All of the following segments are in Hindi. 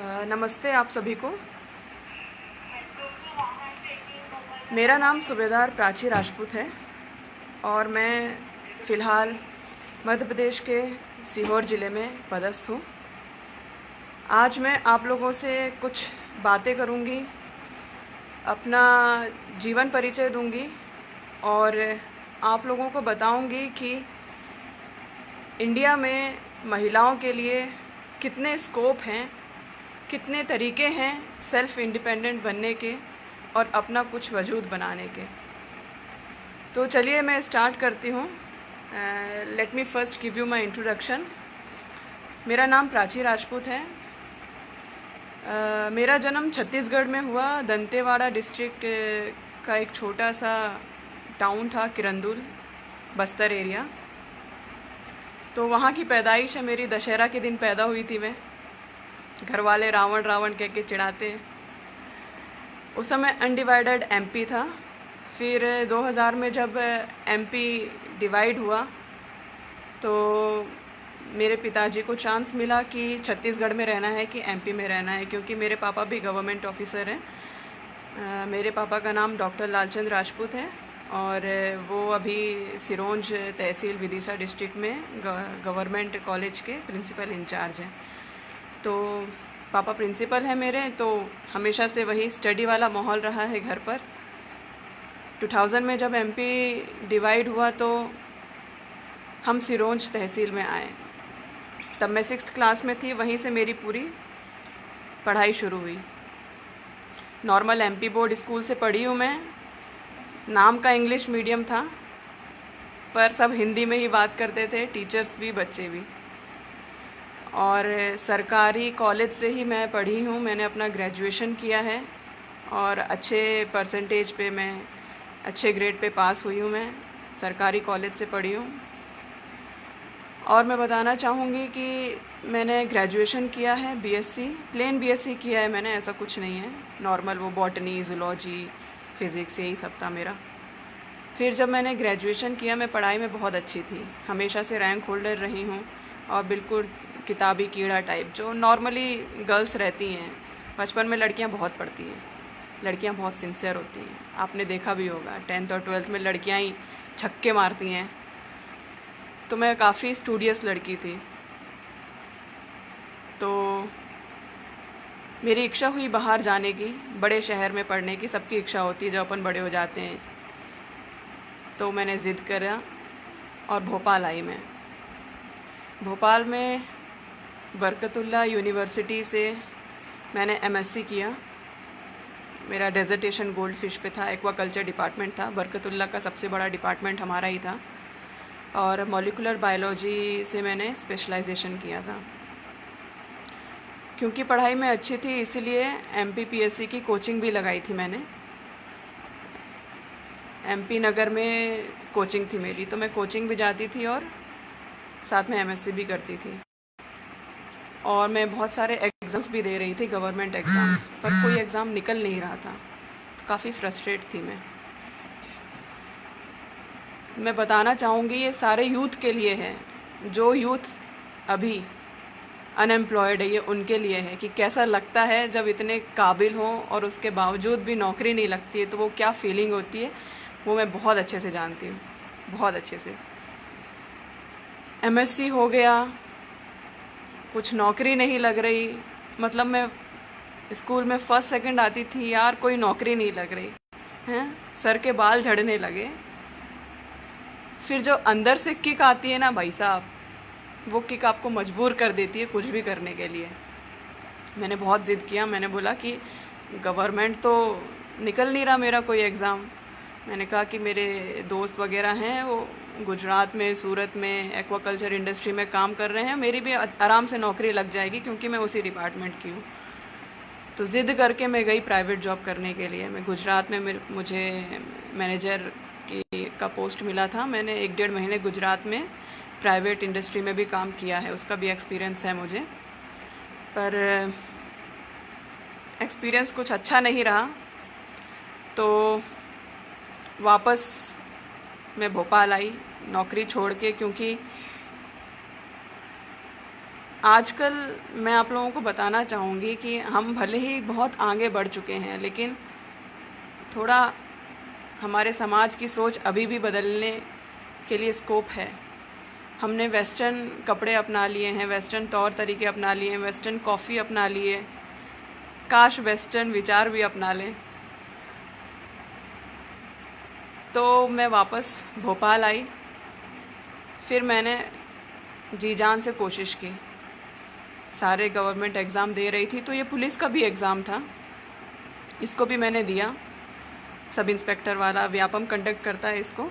नमस्ते आप सभी को। मेरा नाम सूबेदार प्राची राजपूत है और मैं फ़िलहाल मध्य प्रदेश के सीहोर ज़िले में पदस्थ हूँ। आज मैं आप लोगों से कुछ बातें करूँगी, अपना जीवन परिचय दूँगी और आप लोगों को बताऊँगी कि इंडिया में महिलाओं के लिए कितने स्कोप हैं, कितने तरीके हैं सेल्फ़ इंडिपेंडेंट बनने के और अपना कुछ वजूद बनाने के। तो चलिए मैं स्टार्ट करती हूँ। Let me first give you my introduction. मेरा नाम प्राची राजपूत है। मेरा जन्म छत्तीसगढ़ में हुआ। दंतेवाड़ा डिस्ट्रिक्ट का एक छोटा सा टाउन था, किरंदुल, बस्तर एरिया। तो वहाँ की पैदाइश है मेरी। दशहरा के दिन पैदा हुई थी मैं। घर वाले रावण रावण कह के चिढ़ाते। उस समय अनडिवाइडेड एमपी था। फिर 2000 में जब एमपी डिवाइड हुआ तो मेरे पिताजी को चांस मिला कि छत्तीसगढ़ में रहना है कि एमपी में रहना है, क्योंकि मेरे पापा भी गवर्नमेंट ऑफिसर हैं। मेरे पापा का नाम डॉक्टर लालचंद राजपूत है और वो अभी सिरोंज तहसील विदिशा डिस्ट्रिक्ट में गवर्नमेंट कॉलेज के प्रिंसिपल इंचार्ज हैं। तो पापा प्रिंसिपल हैं मेरे, तो हमेशा से वही स्टडी वाला माहौल रहा है घर पर। 2000 में जब एमपी डिवाइड हुआ तो हम सिरोंज तहसील में आए। तब मैं 6th क्लास में थी। वहीं से मेरी पूरी पढ़ाई शुरू हुई। नॉर्मल एमपी बोर्ड स्कूल से पढ़ी हूँ मैं। नाम का इंग्लिश मीडियम था पर सब हिंदी में ही बात करते थे, टीचर्स भी बच्चे भी। और सरकारी कॉलेज से ही मैं पढ़ी हूँ। मैंने अपना ग्रेजुएशन किया है और अच्छे परसेंटेज पे, मैं अच्छे ग्रेड पे पास हुई हूँ। मैं सरकारी कॉलेज से पढ़ी हूँ। और मैं बताना चाहूँगी कि मैंने ग्रेजुएशन किया है बीएससी, प्लेन बीएससी किया है मैंने, ऐसा कुछ नहीं है। नॉर्मल वो बॉटनी, जूलॉजी, फ़िज़िक्स यही सब था मेरा। फिर जब मैंने ग्रेजुएशन किया, मैं पढ़ाई में बहुत अच्छी थी, हमेशा से रैंक होल्डर रही हूँ और बिल्कुल किताबी कीड़ा टाइप जो नॉर्मली गर्ल्स रहती हैं। बचपन में लड़कियां बहुत पढ़ती हैं, लड़कियां बहुत सिंसियर होती हैं। आपने देखा भी होगा 10th और 12th में लड़कियां ही छक्के मारती हैं। तो मैं काफ़ी स्टूडियस लड़की थी। तो मेरी इच्छा हुई बाहर जाने की, बड़े शहर में पढ़ने की। सबकी इच्छा होती है जब अपन बड़े हो जाते हैं। तो मैंने ज़िद करा और भोपाल आई मैं। भोपाल में बरकतुल्लाह यूनिवर्सिटी से मैंने एमएससी किया। मेरा डेजर्टेशन गोल्ड फिश पे था, एक्वाकल्चर डिपार्टमेंट था। बरकतुल्लाह का सबसे बड़ा डिपार्टमेंट हमारा ही था। और मॉलिक्यूलर बायोलॉजी से मैंने स्पेशलाइजेशन किया था। क्योंकि पढ़ाई में अच्छी थी इसलिए एमपीपीएससी की कोचिंग भी लगाई थी मैंने। एमपी नगर में कोचिंग थी मेरी, तो मैं कोचिंग भी जाती थी और साथ में एमएससी भी करती थी। और मैं बहुत सारे एग्ज़ाम्स भी दे रही थी, गवर्नमेंट एग्ज़ाम्स, पर कोई एग्ज़ाम निकल नहीं रहा था। तो काफ़ी फ्रस्ट्रेट थी मैं बताना चाहूँगी ये सारे यूथ के लिए है। जो यूथ अभी अनएम्प्लॉयड है, ये उनके लिए है कि कैसा लगता है जब इतने काबिल हों और उसके बावजूद भी नौकरी नहीं लगती है, तो वो क्या फीलिंग होती है, वो मैं बहुत अच्छे से जानती हूँ, बहुत अच्छे से। एमएससी हो गया, कुछ नौकरी नहीं लग रही। मतलब मैं स्कूल में फर्स्ट सेकंड आती थी यार, कोई नौकरी नहीं लग रही हैं, सर के बाल झड़ने लगे। फिर जो अंदर से किक आती है ना भाई साहब, वो किक आपको मजबूर कर देती है कुछ भी करने के लिए। मैंने बहुत ज़िद किया। मैंने बोला कि गवर्नमेंट तो निकल नहीं रहा मेरा कोई एग्ज़ाम। मैंने कहा कि मेरे दोस्त वगैरह हैं, वो गुजरात में, सूरत में एक्वाकल्चर इंडस्ट्री में काम कर रहे हैं, मेरी भी आराम से नौकरी लग जाएगी क्योंकि मैं उसी डिपार्टमेंट की हूँ। तो ज़िद करके मैं गई प्राइवेट जॉब करने के लिए। मैं गुजरात में मुझे मैनेजर का पोस्ट मिला था। मैंने 1-1.5 महीने गुजरात में प्राइवेट इंडस्ट्री में भी काम किया है, उसका भी एक्सपीरियंस है मुझे। पर एक्सपीरियंस कुछ अच्छा नहीं रहा, तो वापस मैं भोपाल आई नौकरी छोड़ के, क्योंकि आजकल मैं आप लोगों को बताना चाहूँगी कि हम भले ही बहुत आगे बढ़ चुके हैं, लेकिन थोड़ा हमारे समाज की सोच अभी भी बदलने के लिए स्कोप है। हमने वेस्टर्न कपड़े अपना लिए हैं, वेस्टर्न तौर तरीके अपना लिए हैं, वेस्टर्न कॉफ़ी अपना लिए, काश वेस्टर्न विचार भी अपना लें। तो मैं वापस भोपाल आई, फिर मैंने जी जान से कोशिश की, सारे गवर्नमेंट एग्ज़ाम दे रही थी, तो ये पुलिस का भी एग्ज़ाम था, इसको भी मैंने दिया। सब इंस्पेक्टर वाला व्यापम कंडक्ट करता है इसको,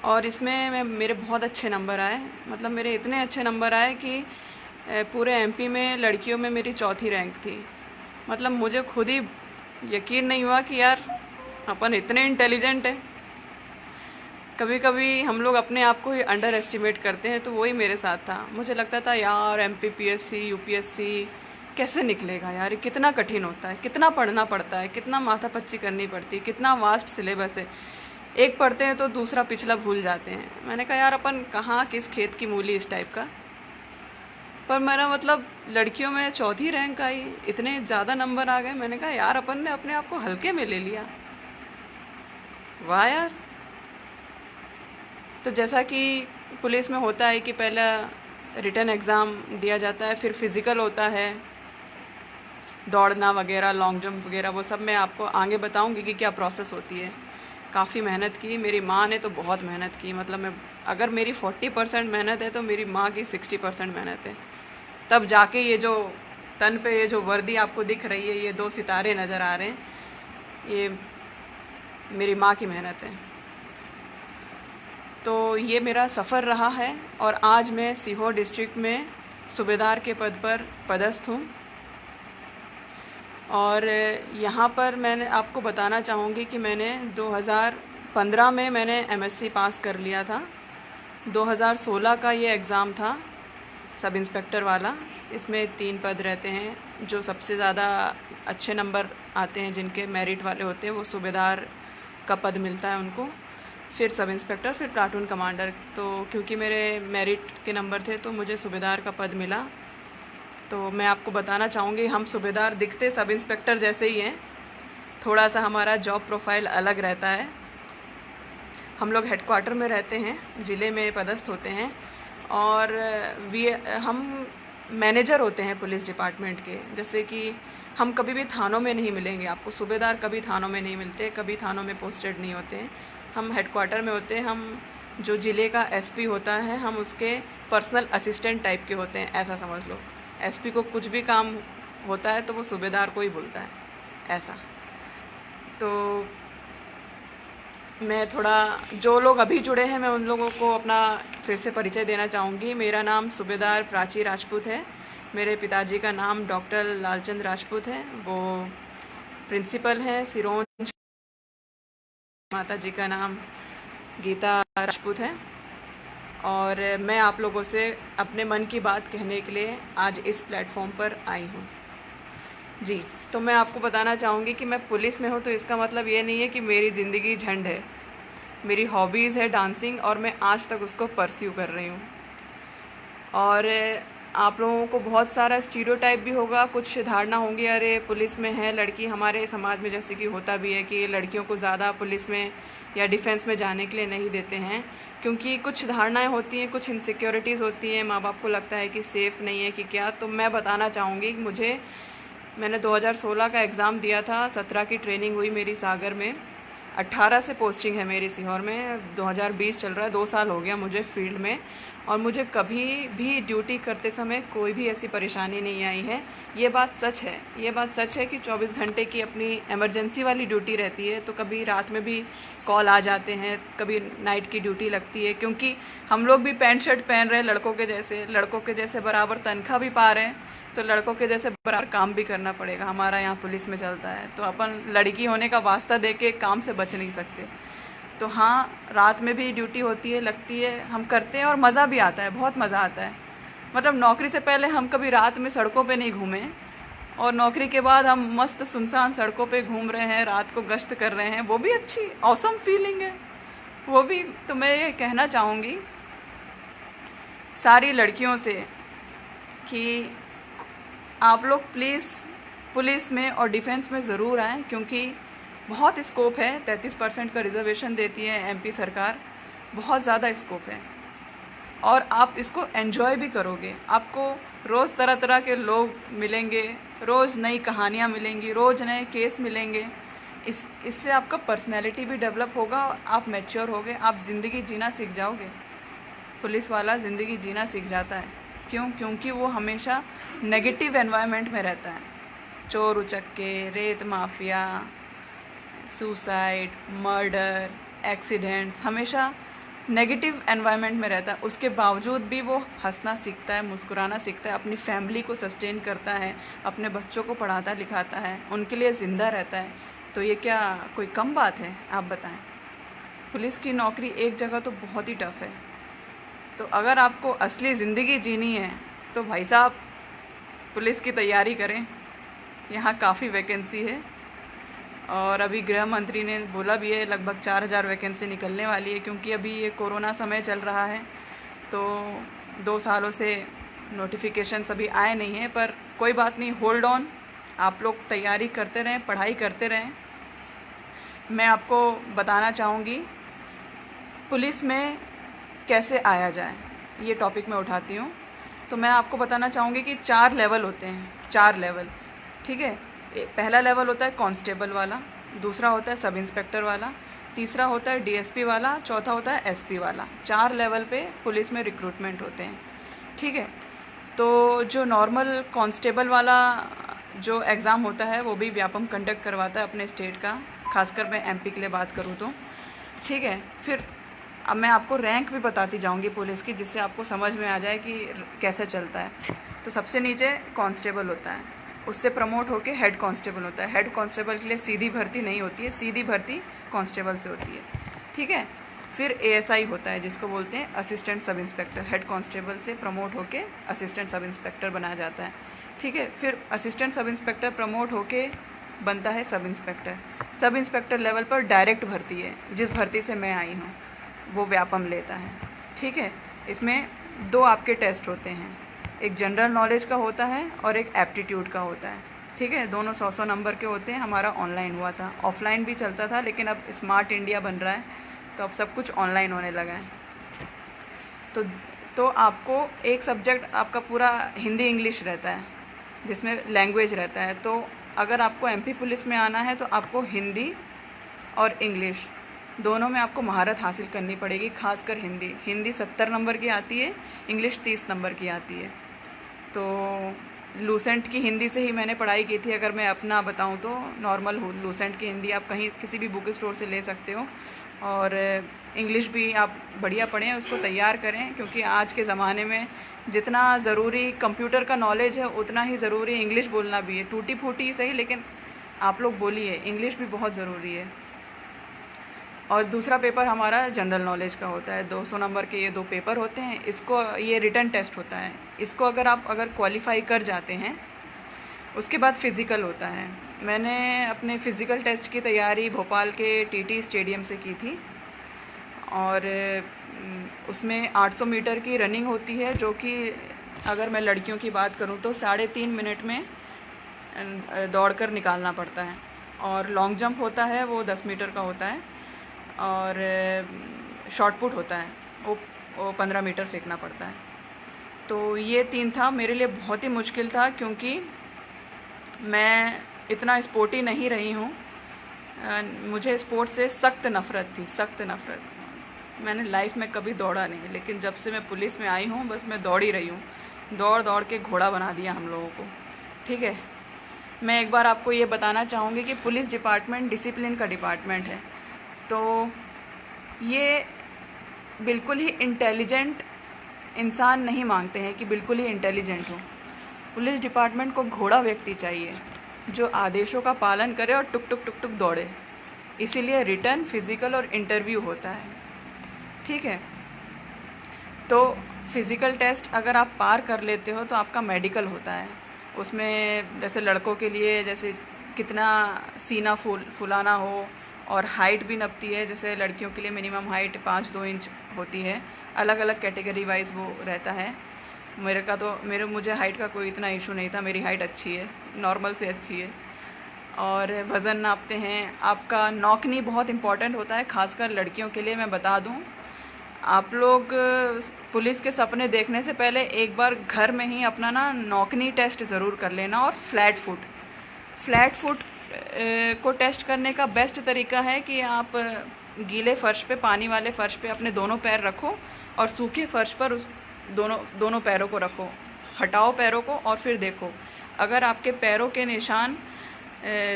और इसमें मेरे बहुत अच्छे नंबर आए। मतलब मेरे इतने अच्छे नंबर आए कि पूरे एमपी में लड़कियों में मेरी चौथी रैंक थी। मतलब मुझे खुद ही यकीन नहीं हुआ कि यार अपन इतने इंटेलिजेंट हैं। कभी कभी हम लोग अपने आप को ही अंडर एस्टिमेट करते हैं, तो वही मेरे साथ था। मुझे लगता था यार एमपीपीएससी यूपीएससी कैसे निकलेगा यार, ये कितना कठिन होता है, कितना पढ़ना पड़ता है, कितना माथापच्ची करनी पड़ती है, कितना वास्ट सिलेबस है। एक पढ़ते हैं तो दूसरा पिछला भूल जाते हैं। मैंने कहा यार अपन कहाँ किस खेत की मूली इस टाइप का। पर मेरा मतलब लड़कियों में चौथी रैंक आई, इतने ज़्यादा नंबर आ गए। मैंने कहा यार अपन ने अपने आप को हल्के में ले लिया, वाह यार। तो जैसा कि पुलिस में होता है कि पहला रिटन एग्ज़ाम दिया जाता है, फिर फिज़िकल होता है, दौड़ना वगैरह, लॉन्ग जंप वगैरह, वो सब मैं आपको आगे बताऊंगी कि क्या प्रोसेस होती है। काफ़ी मेहनत की, मेरी माँ ने तो बहुत मेहनत की। मतलब मैं अगर मेरी 40% मेहनत है तो मेरी माँ की 60% मेहनत है। तब जाके ये जो तन पे ये जो वर्दी आपको दिख रही है, ये 2 सितारे नज़र आ रहे हैं, ये मेरी माँ की मेहनत है। तो ये मेरा सफ़र रहा है, और आज मैं सीहोर डिस्ट्रिक्ट में सूबेदार के पद पर पदस्थ हूँ। और यहाँ पर मैंने आपको बताना चाहूँगी कि मैंने 2015 में मैंने एमएससी पास कर लिया था। 2016 का ये एग्ज़ाम था सब इंस्पेक्टर वाला। इसमें 3 पद रहते हैं। जो सबसे ज़्यादा अच्छे नंबर आते हैं, जिनके मेरिट वाले होते हैं, वो सूबेदार का पद मिलता है उनको, फिर सब इंस्पेक्टर, फिर प्लाटून कमांडर। तो क्योंकि मेरे मेरिट के नंबर थे तो मुझे सूबेदार का पद मिला। तो मैं आपको बताना चाहूँगी, हम सूबेदार दिखते सब इंस्पेक्टर जैसे ही हैं, थोड़ा सा हमारा जॉब प्रोफाइल अलग रहता है। हम लोग हेडक्वार्टर में रहते हैं, ज़िले में पदस्थ होते हैं, और हम मैनेजर होते हैं पुलिस डिपार्टमेंट के। जैसे कि हम कभी भी थानों में नहीं मिलेंगे आपको, सूबेदार कभी थानों में नहीं मिलते, कभी थानों में पोस्टेड नहीं होते हैं। हम हेडक्वार्टर में होते हैं। हम जो ज़िले का एसपी होता है, हम उसके पर्सनल असिस्टेंट टाइप के होते हैं, ऐसा समझ लो। एसपी को कुछ भी काम होता है तो वो सूबेदार को ही बोलता है, ऐसा। तो मैं थोड़ा, जो लोग अभी जुड़े हैं, मैं उन लोगों को अपना फिर से परिचय देना चाहूँगी। मेरा नाम सूबेदार प्राची राजपूत है। मेरे पिताजी का नाम डॉक्टर लालचंद राजपूत है, वो प्रिंसिपल हैं सिरोंज। माता जी का नाम गीता राजपूत है। और मैं आप लोगों से अपने मन की बात कहने के लिए आज इस प्लेटफॉर्म पर आई हूँ जी। तो मैं आपको बताना चाहूँगी कि मैं पुलिस में हूँ, तो इसका मतलब ये नहीं है कि मेरी ज़िंदगी झंड है। मेरी हॉबीज़ है डांसिंग, और मैं आज तक उसको परस्यू कर रही हूँ। और आप लोगों को बहुत सारा स्टीरियोटाइप भी होगा, कुछ धारणा होंगी, अरे पुलिस में है लड़की। हमारे समाज में जैसे कि होता भी है कि लड़कियों को ज़्यादा पुलिस में या डिफेंस में जाने के लिए नहीं देते हैं, क्योंकि कुछ धारणाएं होती हैं, कुछ इनसिक्योरिटीज़ होती हैं, माँ बाप को लगता है कि सेफ़ नहीं है कि क्या। तो मैं बताना चाहूँगी कि मैंने 2016 का एग्ज़ाम दिया था, 17 की ट्रेनिंग हुई मेरी सागर में, 18 से पोस्टिंग है मेरी सीहोर में। 2020 चल रहा है, 2 साल हो गया मुझे फील्ड में, और मुझे कभी भी ड्यूटी करते समय कोई भी ऐसी परेशानी नहीं आई है। ये बात सच है, ये बात सच है कि 24 घंटे की अपनी इमरजेंसी वाली ड्यूटी रहती है। तो कभी रात में भी कॉल आ जाते हैं, कभी नाइट की ड्यूटी लगती है, क्योंकि हम लोग भी पैंट शर्ट पहन रहे हैं लड़कों के जैसे बराबर तनख्वाह भी पा रहे हैं, तो लड़कों के जैसे बराबर काम भी करना पड़ेगा। हमारा यहाँ पुलिस में चलता है, तो अपन लड़की होने का वास्ता दे के काम से बच नहीं सकते। तो हाँ, रात में भी ड्यूटी होती है, लगती है, हम करते हैं, और मज़ा भी आता है, बहुत मज़ा आता है। मतलब नौकरी से पहले हम कभी रात में सड़कों पे नहीं घूमे, और नौकरी के बाद हम मस्त सुनसान सड़कों पे घूम रहे हैं, रात को गश्त कर रहे हैं, वो भी अच्छी ऑसम फीलिंग है वो भी। तो मैं ये कहना चाहूँगी सारी लड़कियों से कि आप लोग प्लीज़ पुलिस में और डिफेंस में ज़रूर आएँ, क्योंकि बहुत स्कोप है। 33% का रिज़र्वेशन देती है एमपी सरकार, बहुत ज़्यादा स्कोप है और आप इसको एंजॉय भी करोगे। आपको रोज़ तरह तरह के लोग मिलेंगे, रोज़ नई कहानियाँ मिलेंगी, रोज़ नए केस मिलेंगे। इससे आपका पर्सनैलिटी भी डेवलप होगा और आप मैच्योर होगे, आप ज़िंदगी जीना सीख जाओगे। पुलिस वाला ज़िंदगी जीना सीख जाता है। क्यों? क्योंकि वो हमेशा नेगेटिव एनवायरनमेंट में रहता है। चोर उचक्के, रेत माफिया, सुसाइड, मर्डर, एक्सीडेंट्स, हमेशा नेगेटिव एनवायरनमेंट में रहता है। उसके बावजूद भी वो हंसना सीखता है, मुस्कुराना सीखता है, अपनी फैमिली को सस्टेन करता है, अपने बच्चों को पढ़ाता लिखाता है, उनके लिए ज़िंदा रहता है। तो ये क्या कोई कम बात है? आप बताएं। पुलिस की नौकरी एक जगह तो बहुत ही टफ़ है। तो अगर आपको असली ज़िंदगी जीनी है तो भाई साहब पुलिस की तैयारी करें। यहाँ काफ़ी वैकेंसी है और अभी गृह मंत्री ने बोला भी है लगभग 4000 वैकेंसी निकलने वाली है, क्योंकि अभी ये कोरोना समय चल रहा है तो 2 सालों से नोटिफिकेशन अभी आए नहीं हैं। पर कोई बात नहीं, होल्ड ऑन, आप लोग तैयारी करते रहें, पढ़ाई करते रहें। मैं आपको बताना चाहूँगी पुलिस में कैसे आया जाए, ये टॉपिक मैं उठाती हूँ। तो मैं आपको बताना चाहूँगी कि 4 लेवल होते हैं, 4 लेवल, ठीक है। पहला लेवल होता है कांस्टेबल वाला, दूसरा होता है सब इंस्पेक्टर वाला, तीसरा होता है डीएसपी वाला, चौथा होता है एसपी वाला। 4 लेवल पे पुलिस में रिक्रूटमेंट होते हैं, ठीक है। तो जो नॉर्मल कांस्टेबल वाला जो एग्ज़ाम होता है वो भी व्यापम कंडक्ट करवाता है अपने स्टेट का, खासकर मैं एमपी के लिए बात करूँ तो, ठीक है। फिर अब मैं आपको रैंक भी बताती जाऊंगी पुलिस की, जिससे आपको समझ में आ जाए कि कैसे चलता है। तो सबसे नीचे कांस्टेबल होता है, उससे प्रमोट होके हेड कांस्टेबल होता है। हेड कांस्टेबल के लिए सीधी भर्ती नहीं होती है, सीधी भर्ती कांस्टेबल से होती है, ठीक है। फिर एएसआई होता है, जिसको बोलते हैं assistant sub inspector. Head constable से प्रमोट होके असिस्टेंट सब इंस्पेक्टर बनाया जाता है, ठीक है। फिर असिस्टेंट सब इंस्पेक्टर प्रमोट होके बनता है sub inspector. Sub inspector level पर डायरेक्ट भर्ती है, जिस भर्ती से मैं आई हूँ वो व्यापम लेता है, ठीक है। इसमें 2 आपके टेस्ट होते हैं, एक जनरल नॉलेज का होता है और एक एप्टीट्यूड का होता है, ठीक है। दोनों 100-100 नंबर के होते हैं। हमारा ऑनलाइन हुआ था, ऑफलाइन भी चलता था, लेकिन अब स्मार्ट इंडिया बन रहा है तो अब सब कुछ ऑनलाइन होने लगा है। तो आपको एक सब्जेक्ट आपका पूरा हिंदी इंग्लिश रहता है, जिसमें लैंग्वेज रहता है। तो अगर आपको एमपी पुलिस में आना है तो आपको हिंदी और इंग्लिश दोनों में आपको महारत हासिल करनी पड़ेगी। खासकर हिंदी 70 नंबर की आती है, इंग्लिश 30 नंबर की आती है। तो लूसेंट की हिंदी से ही मैंने पढ़ाई की थी। अगर मैं अपना बताऊं तो नॉर्मल लूसेंट की हिंदी आप कहीं किसी भी बुक स्टोर से ले सकते हो। और इंग्लिश भी आप बढ़िया पढ़ें, उसको तैयार करें, क्योंकि आज के ज़माने में जितना ज़रूरी कंप्यूटर का नॉलेज है उतना ही ज़रूरी इंग्लिश बोलना भी है। टूटी फूटी सही, लेकिन आप लोग बोलिए, इंग्लिश भी बहुत ज़रूरी है। और दूसरा पेपर हमारा जनरल नॉलेज का होता है। 200 नंबर के ये 2 पेपर होते हैं। इसको ये रिटन टेस्ट होता है। इसको अगर क्वालिफाई कर जाते हैं, उसके बाद फ़िज़िकल होता है। मैंने अपने फ़िज़िकल टेस्ट की तैयारी भोपाल के टीटी स्टेडियम से की थी और उसमें 800 मीटर की रनिंग होती है, जो कि अगर मैं लड़कियों की बात करूं तो 3.5 मिनट में दौड़कर निकालना पड़ता है। और लॉन्ग जंप होता है, वो 10 मीटर का होता है। और शॉट पुट होता है, वो 15 मीटर फेंकना पड़ता है। तो ये 3 था, मेरे लिए बहुत ही मुश्किल था, क्योंकि मैं इतना स्पोर्टी नहीं रही हूँ। मुझे स्पोर्ट से सख्त नफ़रत थी, सख्त नफ़रत। मैंने लाइफ में कभी दौड़ा नहीं, लेकिन जब से मैं पुलिस में आई हूँ बस मैं दौड़ ही रही हूँ। दौड़ दौड़ के घोड़ा बना दिया हम लोगों को, ठीक है। मैं एक बार आपको ये बताना चाहूँगी कि पुलिस डिपार्टमेंट डिसिप्लिन का डिपार्टमेंट है। तो ये बिल्कुल ही इंटेलिजेंट इंसान नहीं मांगते हैं कि बिल्कुल ही इंटेलिजेंट हो। पुलिस डिपार्टमेंट को घोड़ा व्यक्ति चाहिए, जो आदेशों का पालन करे और टुक टुक टुक टुक दौड़े। इसीलिए रिटन, फिज़िकल और इंटरव्यू होता है, ठीक है। तो फिज़िकल टेस्ट अगर आप पार कर लेते हो तो आपका मेडिकल होता है। उसमें जैसे लड़कों के लिए जैसे कितना सीना फुलाना हो, और हाइट भी नपती है। जैसे लड़कियों के लिए मिनिमम हाइट 5-2 इंच होती है, अलग अलग कैटेगरी वाइज वो रहता है। मुझे हाइट का कोई इतना इशू नहीं था, मेरी हाइट अच्छी है, नॉर्मल से अच्छी है। और वज़न नापते हैं। आपका नौकनी बहुत इम्पॉर्टेंट होता है, खासकर लड़कियों के लिए। मैं बता दूं, आप लोग पुलिस के सपने देखने से पहले एक बार घर में ही अपना ना नौकनी टेस्ट ज़रूर कर लेना। और फ्लैट फुट को टेस्ट करने का बेस्ट तरीका है कि आप गीले फ़र्श पे, पानी वाले फ़र्श पे अपने दोनों पैर रखो और सूखे फ़र्श पर उस दोनों पैरों को रखो, हटाओ पैरों को और फिर देखो। अगर आपके पैरों के निशान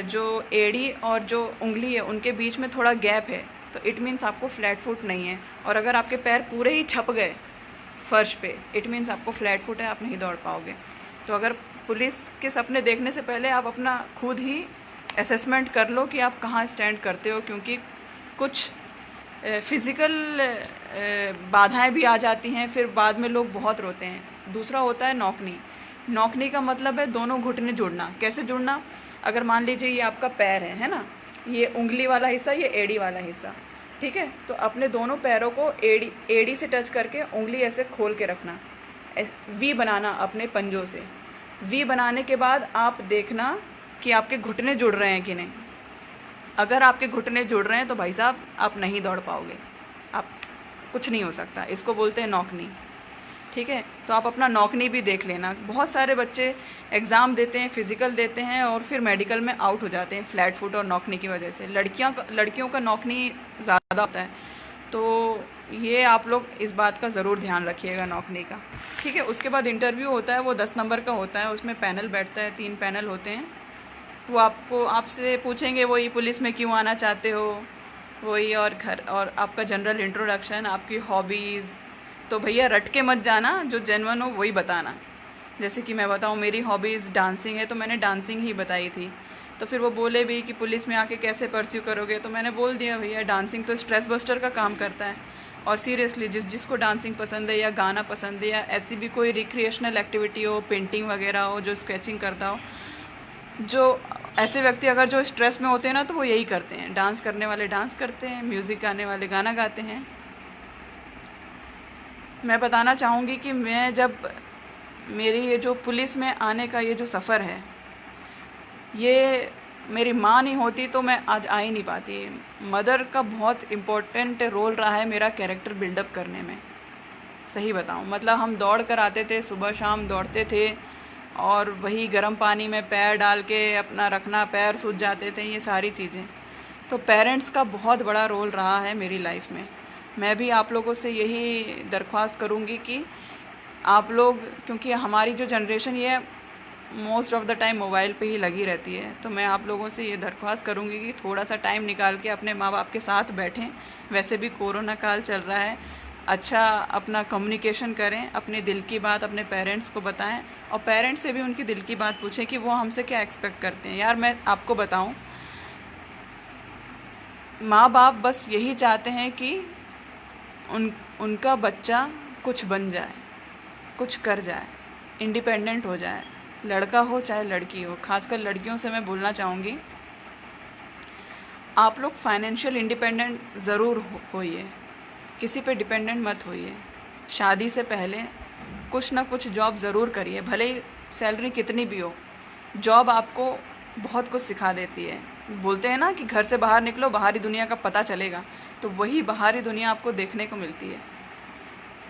जो एड़ी और जो उंगली है उनके बीच में थोड़ा गैप है तो इट मीन्स आपको फ्लैट फुट नहीं है। और अगर आपके पैर पूरे ही छप गए फ़र्श पे, इट मीन्स आपको फ्लैट फुट है, आप नहीं दौड़ पाओगे। तो अगर पुलिस के सपने देखने से पहले आप अपना खुद ही असेसमेंट कर लो कि आप कहाँ स्टैंड करते हो, क्योंकि कुछ फ़िज़िकल बाधाएं भी आ जाती हैं, फिर बाद में लोग बहुत रोते हैं। दूसरा होता है नौकनी का मतलब है दोनों घुटने जुड़ना। कैसे जुड़ना? अगर मान लीजिए ये आपका पैर है ना, ये उंगली वाला हिस्सा, ये एड़ी वाला हिस्सा, ठीक है। तो अपने दोनों पैरों को एड़ी से टच करके उंगली ऐसे खोल के रखना, वी बनाना अपने पंजों से। वी बनाने के बाद आप देखना कि आपके घुटने जुड़ रहे हैं कि नहीं। अगर आपके घुटने जुड़ रहे हैं तो भाई साहब आप नहीं दौड़ पाओगे, आप कुछ नहीं हो सकता। इसको बोलते हैं नौकनी, ठीक है। तो आप अपना नौकनी भी देख लेना। बहुत सारे बच्चे एग्ज़ाम देते हैं, फ़िज़िकल देते हैं और फिर मेडिकल में आउट हो जाते हैं फ्लैट फुट और नौकनी की वजह से। लड़कियों का नौकनी ज़्यादा होता है, तो ये आप लोग इस बात का ज़रूर ध्यान रखिएगा नौकनी का, ठीक है। उसके बाद इंटरव्यू होता है, वो 10 नंबर का होता है। उसमें पैनल बैठता है, 3 पैनल होते हैं। वो आपसे पूछेंगे वही पुलिस में क्यों आना चाहते हो, वही और आपका जनरल इंट्रोडक्शन, आपकी हॉबीज़। तो भैया रट के मत जाना, जो जेन्युइन हो वही बताना। जैसे कि मैं बताऊँ, मेरी हॉबीज़ डांसिंग है तो मैंने डांसिंग ही बताई थी। तो फिर वो बोले भी कि पुलिस में आके कैसे परस्यू करोगे, तो मैंने बोल दिया भैया डांसिंग तो स्ट्रेस बस्टर का काम करता है। और सीरियसली जिसको डांसिंग पसंद है या गाना पसंद है या ऐसी भी कोई रिक्रिएशनल एक्टिविटी हो, पेंटिंग वगैरह हो, जो स्केचिंग करता हो, जो ऐसे व्यक्ति अगर जो स्ट्रेस में होते हैं ना तो वो यही करते हैं। डांस करने वाले डांस करते हैं, म्यूज़िक गाने वाले गाना गाते हैं। मैं बताना चाहूँगी कि मैं जब मेरी ये जो पुलिस में आने का ये जो सफ़र है, ये मेरी माँ नहीं होती तो मैं आज आ ही नहीं पाती। मदर का बहुत इम्पोर्टेंट रोल रहा है मेरा कैरेक्टर बिल्डअप करने में। सही बताऊँ, मतलब हम दौड़ कर आते थे, सुबह शाम दौड़ते थे और वही गर्म पानी में पैर डाल के अपना रखना, पैर सूज जाते थे, ये सारी चीज़ें। तो पेरेंट्स का बहुत बड़ा रोल रहा है मेरी लाइफ में। मैं भी आप लोगों से यही दरख्वास्त करूँगी कि आप लोग, क्योंकि हमारी जो जनरेशन ये most of the time mobile पे ही लगी रहती है, तो मैं आप लोगों से ये दरख्वास्त करूँगी कि थोड़ा सा टाइम निकाल के अपने माँ बाप के साथ बैठें। वैसे भी कोरोना काल चल रहा है, अच्छा अपना कम्युनिकेशन करें, अपने दिल की बात अपने पेरेंट्स को बताएं और पेरेंट्स से भी उनकी दिल की बात पूछें कि वो हमसे क्या एक्सपेक्ट करते हैं। यार मैं आपको बताऊं, माँ बाप बस यही चाहते हैं कि उनका बच्चा कुछ बन जाए, कुछ कर जाए, इंडिपेंडेंट हो जाए, लड़का हो चाहे लड़की हो। खासकर लड़कियों से मैं बोलना चाहूँगी, आप लोग फाइनेंशियल इंडिपेंडेंट ज़रूर होइए, किसी पे डिपेंडेंट मत होइए। शादी से पहले कुछ ना कुछ जॉब ज़रूर करिए, भले ही सैलरी कितनी भी हो। जॉब आपको बहुत कुछ सिखा देती है। बोलते हैं ना कि घर से बाहर निकलो, बाहरी दुनिया का पता चलेगा, तो वही बाहरी दुनिया आपको देखने को मिलती है।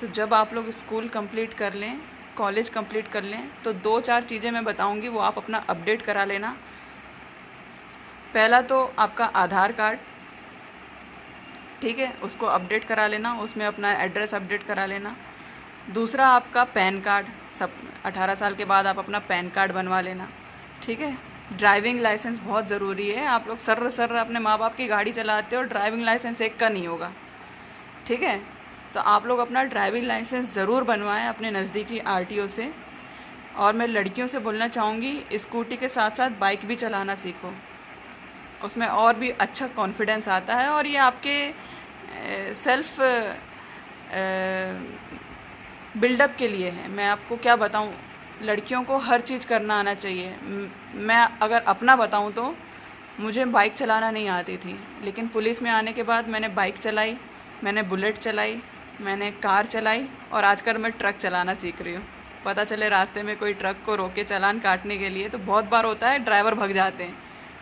तो जब आप लोग स्कूल कंप्लीट कर लें, कॉलेज कंप्लीट कर लें, तो 2-4 चीज़ें मैं बताऊंगी, वो आप अपना अपडेट करा लेना। पहला तो आपका आधार कार्ड, ठीक है, उसको अपडेट करा लेना, उसमें अपना एड्रेस अपडेट करा लेना। दूसरा आपका पैन कार्ड, सब 18 साल के बाद आप अपना पैन कार्ड बनवा लेना, ठीक है। ड्राइविंग लाइसेंस बहुत ज़रूरी है। आप लोग सर्र अपने माँ बाप की गाड़ी चलाते हो, ड्राइविंग लाइसेंस एक का नहीं होगा, ठीक है। तो आप लोग अपना ड्राइविंग लाइसेंस ज़रूर बनवाएं अपने नज़दीकी आरटीओ से। और मैं लड़कियों से बोलना चाहूँगी, स्कूटी के साथ साथ बाइक भी चलाना सीखो, उसमें और भी अच्छा कॉन्फिडेंस आता है और ये आपके सेल्फ बिल्डअप के लिए है। मैं आपको क्या बताऊं, लड़कियों को हर चीज़ करना आना चाहिए। मैं अगर अपना बताऊं तो मुझे बाइक चलाना नहीं आती थी, लेकिन पुलिस में आने के बाद मैंने बाइक चलाई, मैंने बुलेट चलाई, मैंने कार चलाई और आजकल मैं ट्रक चलाना सीख रही हूँ। पता चले रास्ते में कोई ट्रक को रोके चालान काटने के लिए, तो बहुत बार होता है ड्राइवर भग जाते हैं,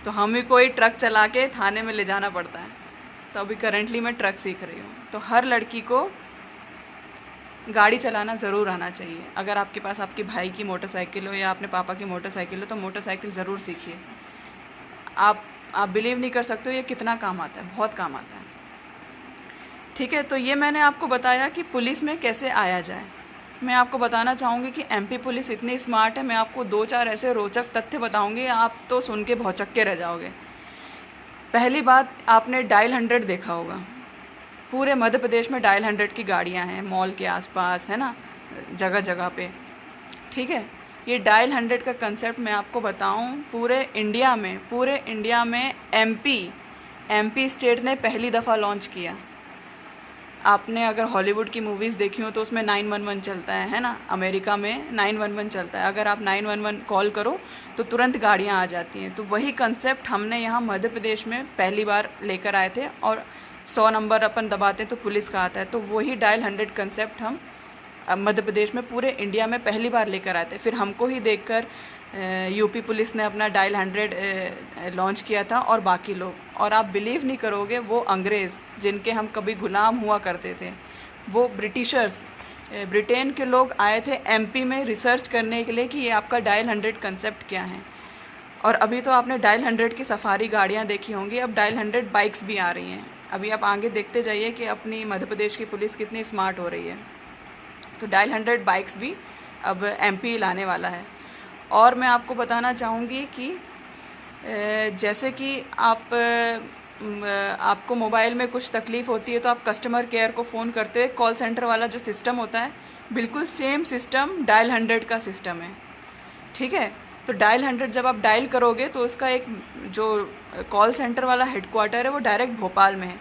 तो हमें कोई ट्रक चला के थाने में ले जाना पड़ता है। तो अभी करंटली मैं ट्रक सीख रही हूँ। तो हर लड़की को गाड़ी चलाना ज़रूर आना चाहिए। अगर आपके पास आपके भाई की मोटरसाइकिल हो या अपने पापा की मोटरसाइकिल हो तो मोटरसाइकिल ज़रूर सीखिए। आप बिलीव नहीं कर सकते हो ये कितना काम आता है, बहुत काम आता है। ठीक है, तो ये मैंने आपको बताया कि पुलिस में कैसे आया जाए। मैं आपको बताना चाहूँगी कि एमपी पुलिस इतनी स्मार्ट है। मैं आपको 2-4 ऐसे रोचक तथ्य बताऊँगी, आप तो सुन के भौचक्के रह जाओगे। पहली बात, आपने डायल 100 देखा होगा। पूरे मध्य प्रदेश में डायल 100 की गाड़ियाँ हैं, मॉल के आसपास है ना, जगह जगह पे। ठीक है, ये डायल 100 का कंसेप्ट मैं आपको बताऊं, पूरे इंडिया में एमपी स्टेट ने पहली दफ़ा लॉन्च किया। आपने अगर हॉलीवुड की मूवीज़ देखी हो तो उसमें 911 चलता है ना, अमेरिका में 911 चलता है। अगर आप 911 कॉल करो तो तुरंत गाड़ियाँ आ जाती हैं। तो वही कंसेप्ट हमने यहाँ मध्य प्रदेश में पहली बार लेकर आए थे, और 100 नंबर अपन दबाते तो पुलिस का आता है। तो वही डायल 100 कंसेप्ट हम मध्य प्रदेश में पूरे इंडिया में पहली बार लेकर आए थे। फिर हमको ही देखकर यूपी पुलिस ने अपना डायल 100 लॉन्च किया था, और बाकी लोग। और आप बिलीव नहीं करोगे, वो अंग्रेज़ जिनके हम कभी गुलाम हुआ करते थे, वो ब्रिटिशर्स, ब्रिटेन के लोग आए थे एमपी में रिसर्च करने के लिए कि ये आपका डायल 100 कंसेप्ट क्या है। और अभी तो आपने डायल 100 की सफारी गाड़ियाँ देखी होंगी, अब डायल 100 बाइक्स भी आ रही हैं। अभी आप आगे देखते जाइए कि अपनी मध्य प्रदेश की पुलिस कितनी स्मार्ट हो रही है। तो डायल 100 बाइक्स भी अब एमपी लाने वाला है। और मैं आपको बताना चाहूँगी कि जैसे कि आपको मोबाइल में कुछ तकलीफ़ होती है तो आप कस्टमर केयर को फ़ोन करते हुए, कॉल सेंटर वाला जो सिस्टम होता है, बिल्कुल सेम सिस्टम डायल 100 का सिस्टम है। ठीक है, तो डायल 100 जब आप डायल करोगे तो उसका एक जो कॉल सेंटर वाला हेडक्वार्टर है वो डायरेक्ट भोपाल में है।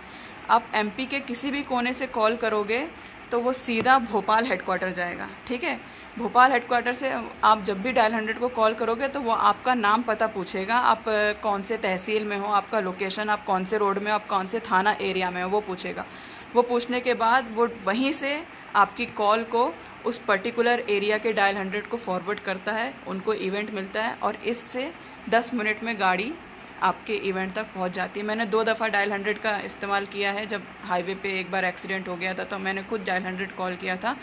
आप एमपी के किसी भी कोने से कॉल करोगे तो वो सीधा भोपाल हेडक्वार्टर जाएगा। ठीक है, भोपाल हेडक्वार्टर से आप जब भी डायल 100 को कॉल करोगे तो वो आपका नाम पता पूछेगा, आप कौन से तहसील में हो, आपका लोकेशन, आप कौन से रोड में हो, आप कौन से थाना एरिया में हो, वो पूछेगा। वो पूछने के बाद वो वहीं से आपकी कॉल को उस पर्टिकुलर एरिया के डायल 100 को फॉरवर्ड करता है, उनको इवेंट मिलता है, और इससे 10 मिनट में गाड़ी आपके इवेंट तक पहुंच जाती है। मैंने 2 दफ़ा डायल 100 का इस्तेमाल किया है। जब हाईवे पे एक बार एक्सीडेंट हो गया था तो मैंने खुद डायल 100 कॉल किया था,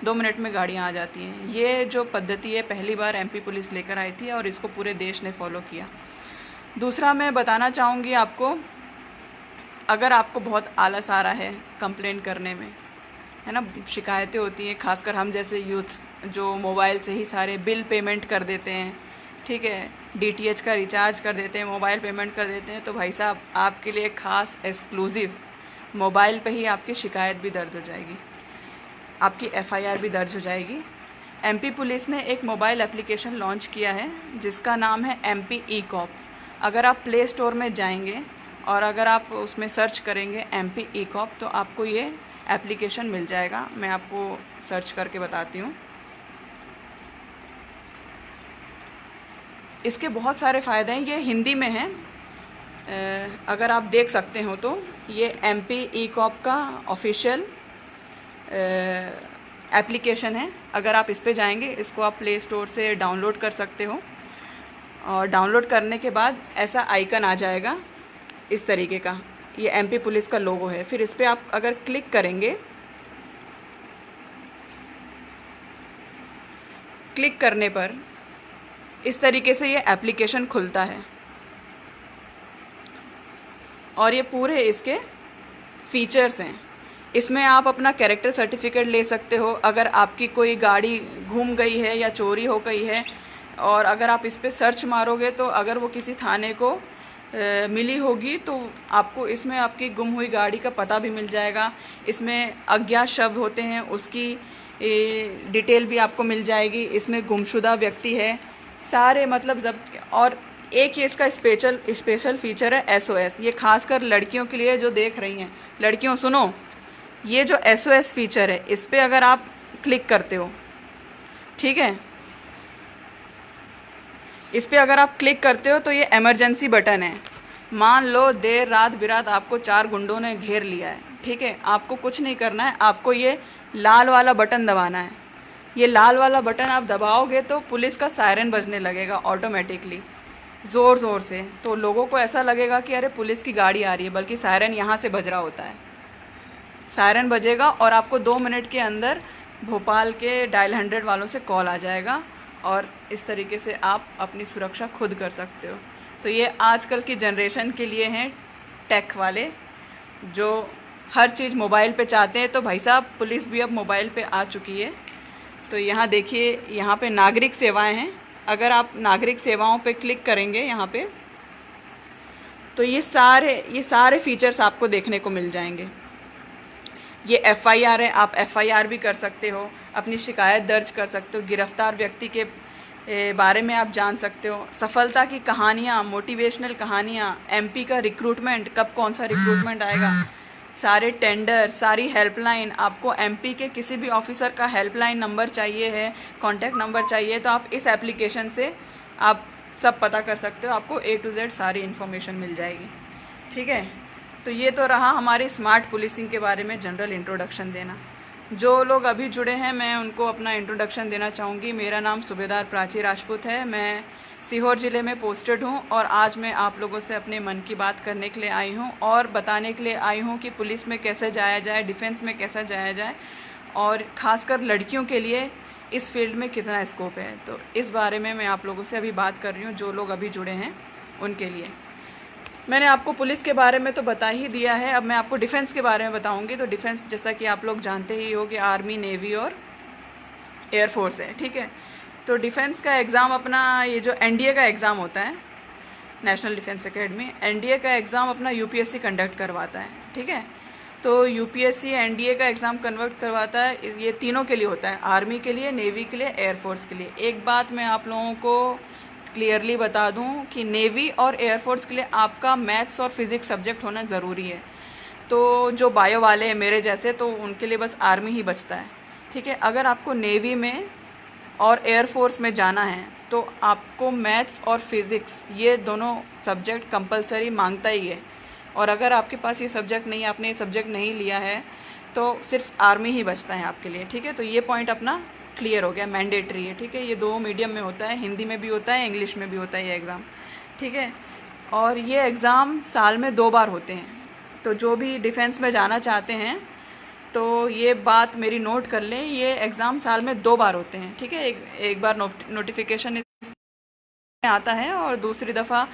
2 मिनट में गाड़ियाँ आ जाती हैं। ये जो पद्धति है पहली बार एमपी पुलिस लेकर आई थी और इसको पूरे देश ने फॉलो किया। दूसरा मैं बताना चाहूँगी आपको, अगर आपको बहुत आलस आ रहा है कंप्लेन करने में, है ना, शिकायतें होती हैं, खासकर हम जैसे यूथ जो मोबाइल से ही सारे बिल पेमेंट कर देते हैं, ठीक है, डीटीएच का रिचार्ज कर देते हैं, मोबाइल पेमेंट कर देते हैं, तो भाई साहब आपके लिए खास एक्सक्लूसिव, मोबाइल पे ही आपकी शिकायत भी दर्ज हो जाएगी, आपकी एफआईआर भी दर्ज हो जाएगी। एमपी पुलिस ने एक मोबाइल एप्लीकेशन लॉन्च किया है जिसका नाम है एमपी ई-कॉप। अगर आप प्ले स्टोर में जाएंगे और अगर आप उसमें सर्च करेंगे एमपी ई-कॉप तो आपको ये एप्लीकेशन मिल जाएगा। मैं आपको सर्च करके बताती हूँ। इसके बहुत सारे फ़ायदे हैं, ये हिंदी में है, अगर आप देख सकते हो तो। ये एमपी ई-कॉप का ऑफिशियल एप्लीकेशन है। अगर आप इस पे जाएंगे, इसको आप प्ले स्टोर से डाउनलोड कर सकते हो, और डाउनलोड करने के बाद ऐसा आइकन आ जाएगा इस तरीके का, ये एमपी पुलिस का लोगो है। फिर इस पे आप अगर क्लिक करेंगे, क्लिक करने पर इस तरीके से ये एप्लीकेशन खुलता है, और ये पूरे इसके फीचर्स हैं। इसमें आप अपना कैरेक्टर सर्टिफिकेट ले सकते हो, अगर आपकी कोई गाड़ी गुम गई है या चोरी हो गई है, और अगर आप इस पे सर्च मारोगे तो अगर वो किसी थाने को मिली होगी तो आपको इसमें आपकी गुम हुई गाड़ी का पता भी मिल जाएगा। इसमें अज्ञात शब्द होते हैं, उसकी डिटेल भी आपको मिल जाएगी। इसमें गुमशुदा व्यक्ति है, सारे मतलब जब्त। और एक ये इसका स्पेशल फीचर है SOS। ये खासकर लड़कियों के लिए जो देख रही हैं, लड़कियों सुनो, ये जो SOS फीचर है इस पर अगर आप क्लिक करते हो, ठीक है, इस पर अगर आप क्लिक करते हो तो ये इमरजेंसी बटन है। मान लो देर रात बिरात आपको 4 गुंडों ने घेर लिया है, ठीक है, आपको कुछ नहीं करना है, आपको ये लाल वाला बटन दबाना है। ये लाल वाला बटन आप दबाओगे तो पुलिस का सायरन बजने लगेगा ऑटोमेटिकली, ज़ोर ज़ोर से। तो लोगों को ऐसा लगेगा कि अरे पुलिस की गाड़ी आ रही है, बल्कि सायरन यहाँ से बज रहा होता है। सायरन बजेगा और आपको 2 मिनट के अंदर भोपाल के डायल 100 वालों से कॉल आ जाएगा, और इस तरीके से आप अपनी सुरक्षा खुद कर सकते हो। तो ये आजकल की जनरेशन के लिए हैं टेक वाले, जो हर चीज़ मोबाइल पे चाहते हैं। तो भाई साहब, पुलिस भी अब मोबाइल पे आ चुकी है। तो यहाँ देखिए, यहाँ पे नागरिक सेवाएं हैं। अगर आप नागरिक सेवाओं पे क्लिक करेंगे यहाँ पे, तो ये सारे फीचर्स आपको देखने को मिल जाएंगे। ये FIR है, आप FIR भी कर सकते हो, अपनी शिकायत दर्ज कर सकते हो, गिरफ्तार व्यक्ति के बारे में आप जान सकते हो, सफलता की कहानियाँ, मोटिवेशनल कहानियाँ, MP का रिक्रूटमेंट, कब कौन सा रिक्रूटमेंट आएगा, सारे टेंडर, सारी हेल्पलाइन। आपको MP के किसी भी ऑफिसर का हेल्पलाइन नंबर चाहिए है, कॉन्टैक्ट नंबर चाहिए, तो आप इस एप्लीकेशन से आप सब पता कर सकते हो। आपको A to Z सारी इन्फॉर्मेशन मिल जाएगी। ठीक है, तो ये तो रहा हमारी स्मार्ट पुलिसिंग के बारे में जनरल इंट्रोडक्शन देना। जो लोग अभी जुड़े हैं, मैं उनको अपना इंट्रोडक्शन देना चाहूँगी। मेरा नाम सूबेदार प्राची राजपूत है, मैं सीहोर ज़िले में पोस्टेड हूँ, और आज मैं आप लोगों से अपने मन की बात करने के लिए आई हूँ और बताने के लिए आई हूँ कि पुलिस में कैसे जाया जाए, डिफेंस में कैसे जाया जाए, और ख़ासकर लड़कियों के लिए इस फील्ड में कितना स्कोप है। तो इस बारे में मैं आप लोगों से अभी बात कर रही हूँ, जो लोग अभी जुड़े हैं उनके लिए। मैंने आपको पुलिस के बारे में तो बता ही दिया है, अब मैं आपको डिफेंस के बारे में बताऊंगी। तो डिफेंस, जैसा कि आप लोग जानते ही हो कि आर्मी, नेवी और एयरफोर्स है। ठीक है, तो डिफेंस का एग्ज़ाम अपना, ये जो NDA का एग्ज़ाम होता है, नेशनल डिफेंस एकेडमी, NDA का एग्ज़ाम अपना UPSC कंडक्ट करवाता है। ठीक है, तो UPSC NDA का एग्ज़ाम कन्वर्ट करवाता है। ये तीनों के लिए होता है, आर्मी के लिए, नेवी के लिए, एयरफोर्स के लिए। एक बात मैं आप लोगों को क्लियरली बता दूं कि नेवी और एयरफोर्स के लिए आपका मैथ्स और फिज़िक्स सब्जेक्ट होना ज़रूरी है। तो जो बायो वाले हैं मेरे जैसे, तो उनके लिए बस आर्मी ही बचता है। ठीक है, अगर आपको नेवी में और एयरफोर्स में जाना है तो आपको मैथ्स और फिज़िक्स, ये दोनों सब्जेक्ट कंपलसरी मांगता ही है। और अगर आपके पास ये सब्जेक्ट नहीं है, आपने ये सब्जेक्ट नहीं लिया है, तो सिर्फ आर्मी ही बचता है आपके लिए। ठीक है, तो ये पॉइंट अपना क्लियर हो गया, मैंडेटरी है। ठीक है, ये 2 मीडियम में होता है, हिंदी में भी होता है, इंग्लिश में भी होता है ये एग्ज़ाम। ठीक है, और ये एग्ज़ाम साल में 2 बार होते हैं। तो जो भी डिफेंस में जाना चाहते हैं तो ये बात मेरी नोट कर लें, ये एग्ज़ाम साल में 2 बार होते हैं। ठीक है, एक बार नोटिफिकेशन आता है और दूसरी दफ़ा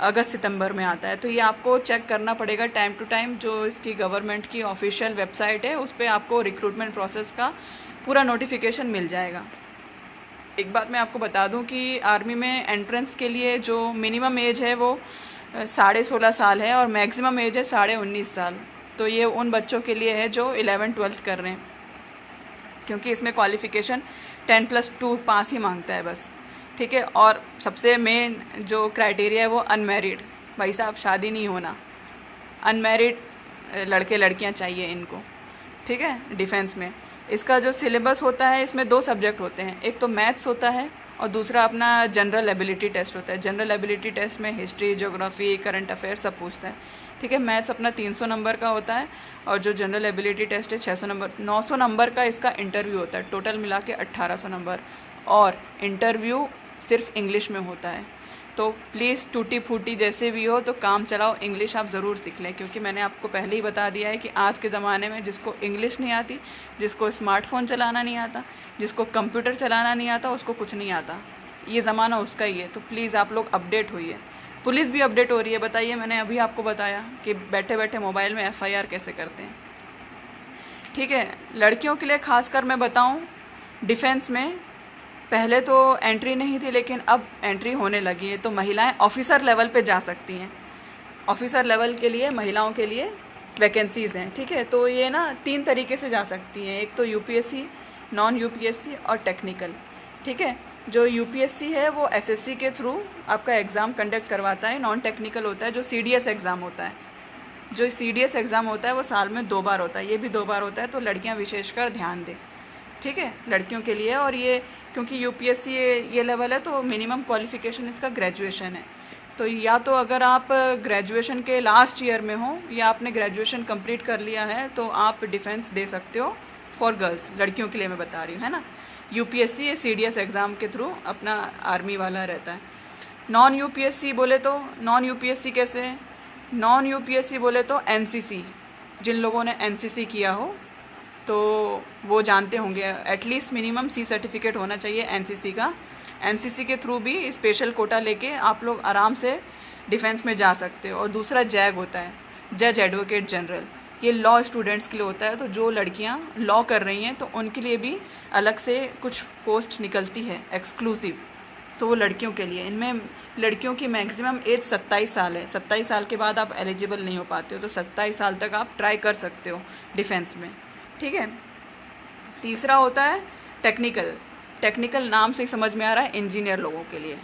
अगस्त सितंबर में आता है। तो ये आपको चेक करना पड़ेगा टाइम टू टाइम। जो इसकी गवर्नमेंट की ऑफिशियल वेबसाइट है, उस पर आपको रिक्रूटमेंट प्रोसेस का पूरा नोटिफिकेशन मिल जाएगा। एक बात मैं आपको बता दूं कि आर्मी में एंट्रेंस के लिए जो मिनिमम एज है वो 16.5 साल है, और मैक्सिमम एज है 19.5 साल। तो ये उन बच्चों के लिए है जो 11th-12th कर रहे हैं, क्योंकि इसमें क्वालिफ़िकेशन 10+2 पास ही मांगता है बस। ठीक है, और सबसे मेन जो क्राइटेरिया है वो अनमैरिड। भाई साहब, शादी नहीं होना, अनमैरिड लड़के लड़कियां चाहिए इनको। ठीक है, डिफेंस में इसका जो सिलेबस होता है, इसमें 2 सब्जेक्ट होते हैं, एक तो मैथ्स होता है और दूसरा अपना जनरल एबिलिटी टेस्ट होता है। जनरल एबिलिटी टेस्ट में हिस्ट्री, ज्योग्राफी, करंट अफेयर सब पूछता है। ठीक है, मैथ्स अपना 300 नंबर का होता है, और जो जनरल एबिलिटी टेस्ट है 600 नंबर, 900 नंबर का इसका इंटरव्यू होता है। टोटल मिला के 1800 नंबर, और इंटरव्यू सिर्फ इंग्लिश में होता है। तो प्लीज़ टूटी फूटी जैसे भी हो, तो काम चलाओ, इंग्लिश आप ज़रूर सीख लें, क्योंकि मैंने आपको पहले ही बता दिया है कि आज के ज़माने में जिसको इंग्लिश नहीं आती, जिसको स्मार्टफोन चलाना नहीं आता, जिसको कंप्यूटर चलाना नहीं आता, उसको कुछ नहीं आता। ये ज़माना उसका ही है। तो प्लीज़ आप लोग अपडेट होइए। पुलिस भी अपडेट हो रही है। बताइए, मैंने अभी आपको बताया कि बैठे बैठे मोबाइल में FIR कैसे करते हैं। ठीक है, लड़कियों के लिए ख़ासकर मैं बताऊँ, डिफेंस में पहले तो एंट्री नहीं थी, लेकिन अब एंट्री होने लगी है। तो महिलाएं ऑफिसर लेवल पे जा सकती हैं। ऑफिसर लेवल के लिए महिलाओं के लिए वैकेंसीज़ हैं। ठीक है, तो ये ना 3 तरीके से जा सकती हैं, एक तो UPSC, नॉन UPSC और टेक्निकल। ठीक है, जो UPSC है वो SSC के थ्रू आपका एग्ज़ाम कंडक्ट करवाता है। नॉन टेक्निकल होता है जो CDS एग्ज़ाम होता है। जो CDS एग्ज़ाम होता है वो साल में 2 बार होता है, ये भी 2 बार होता है। तो लड़कियाँ विशेषकर ध्यान दें। ठीक है, लड़कियों के लिए। और ये क्योंकि UPSC ये लेवल है, तो मिनिमम क्वालिफ़िकेशन इसका ग्रेजुएशन है। तो या तो अगर आप ग्रेजुएशन के लास्ट ईयर में हो, या आपने ग्रेजुएशन कंप्लीट कर लिया है, तो आप डिफेंस दे सकते हो फॉर गर्ल्स, लड़कियों के लिए मैं बता रही हूँ, है ना। यूपीएससी या सीडीएस एग्ज़ाम के थ्रू अपना आर्मी वाला रहता है। नॉन यूपीएससी बोले तो नॉन यूपीएससी कैसे है? नॉन यूपीएससी बोले तो एनसीसी, जिन लोगों ने एनसीसी किया हो तो वो जानते होंगे, एटलीस्ट मिनिमम सी सर्टिफिकेट होना चाहिए एनसीसी का। एनसीसी के थ्रू भी स्पेशल कोटा लेके आप लोग आराम से डिफेंस में जा सकते हो। और दूसरा जैग होता है, जज एडवोकेट जनरल, ये लॉ स्टूडेंट्स के लिए होता है। तो जो लड़कियां लॉ कर रही हैं तो उनके लिए भी अलग से कुछ पोस्ट निकलती है एक्सक्लूसिव, तो वो लड़कियों के लिए। इनमें लड़कियों की मैक्सिमम एज 27 साल है। 27 साल के बाद आप एलिजिबल नहीं हो पाते हो, तो 27 साल तक आप ट्राई कर सकते हो डिफेंस में, ठीक है। तीसरा होता है टेक्निकल। टेक्निकल नाम से समझ में आ रहा है इंजीनियर लोगों के लिए,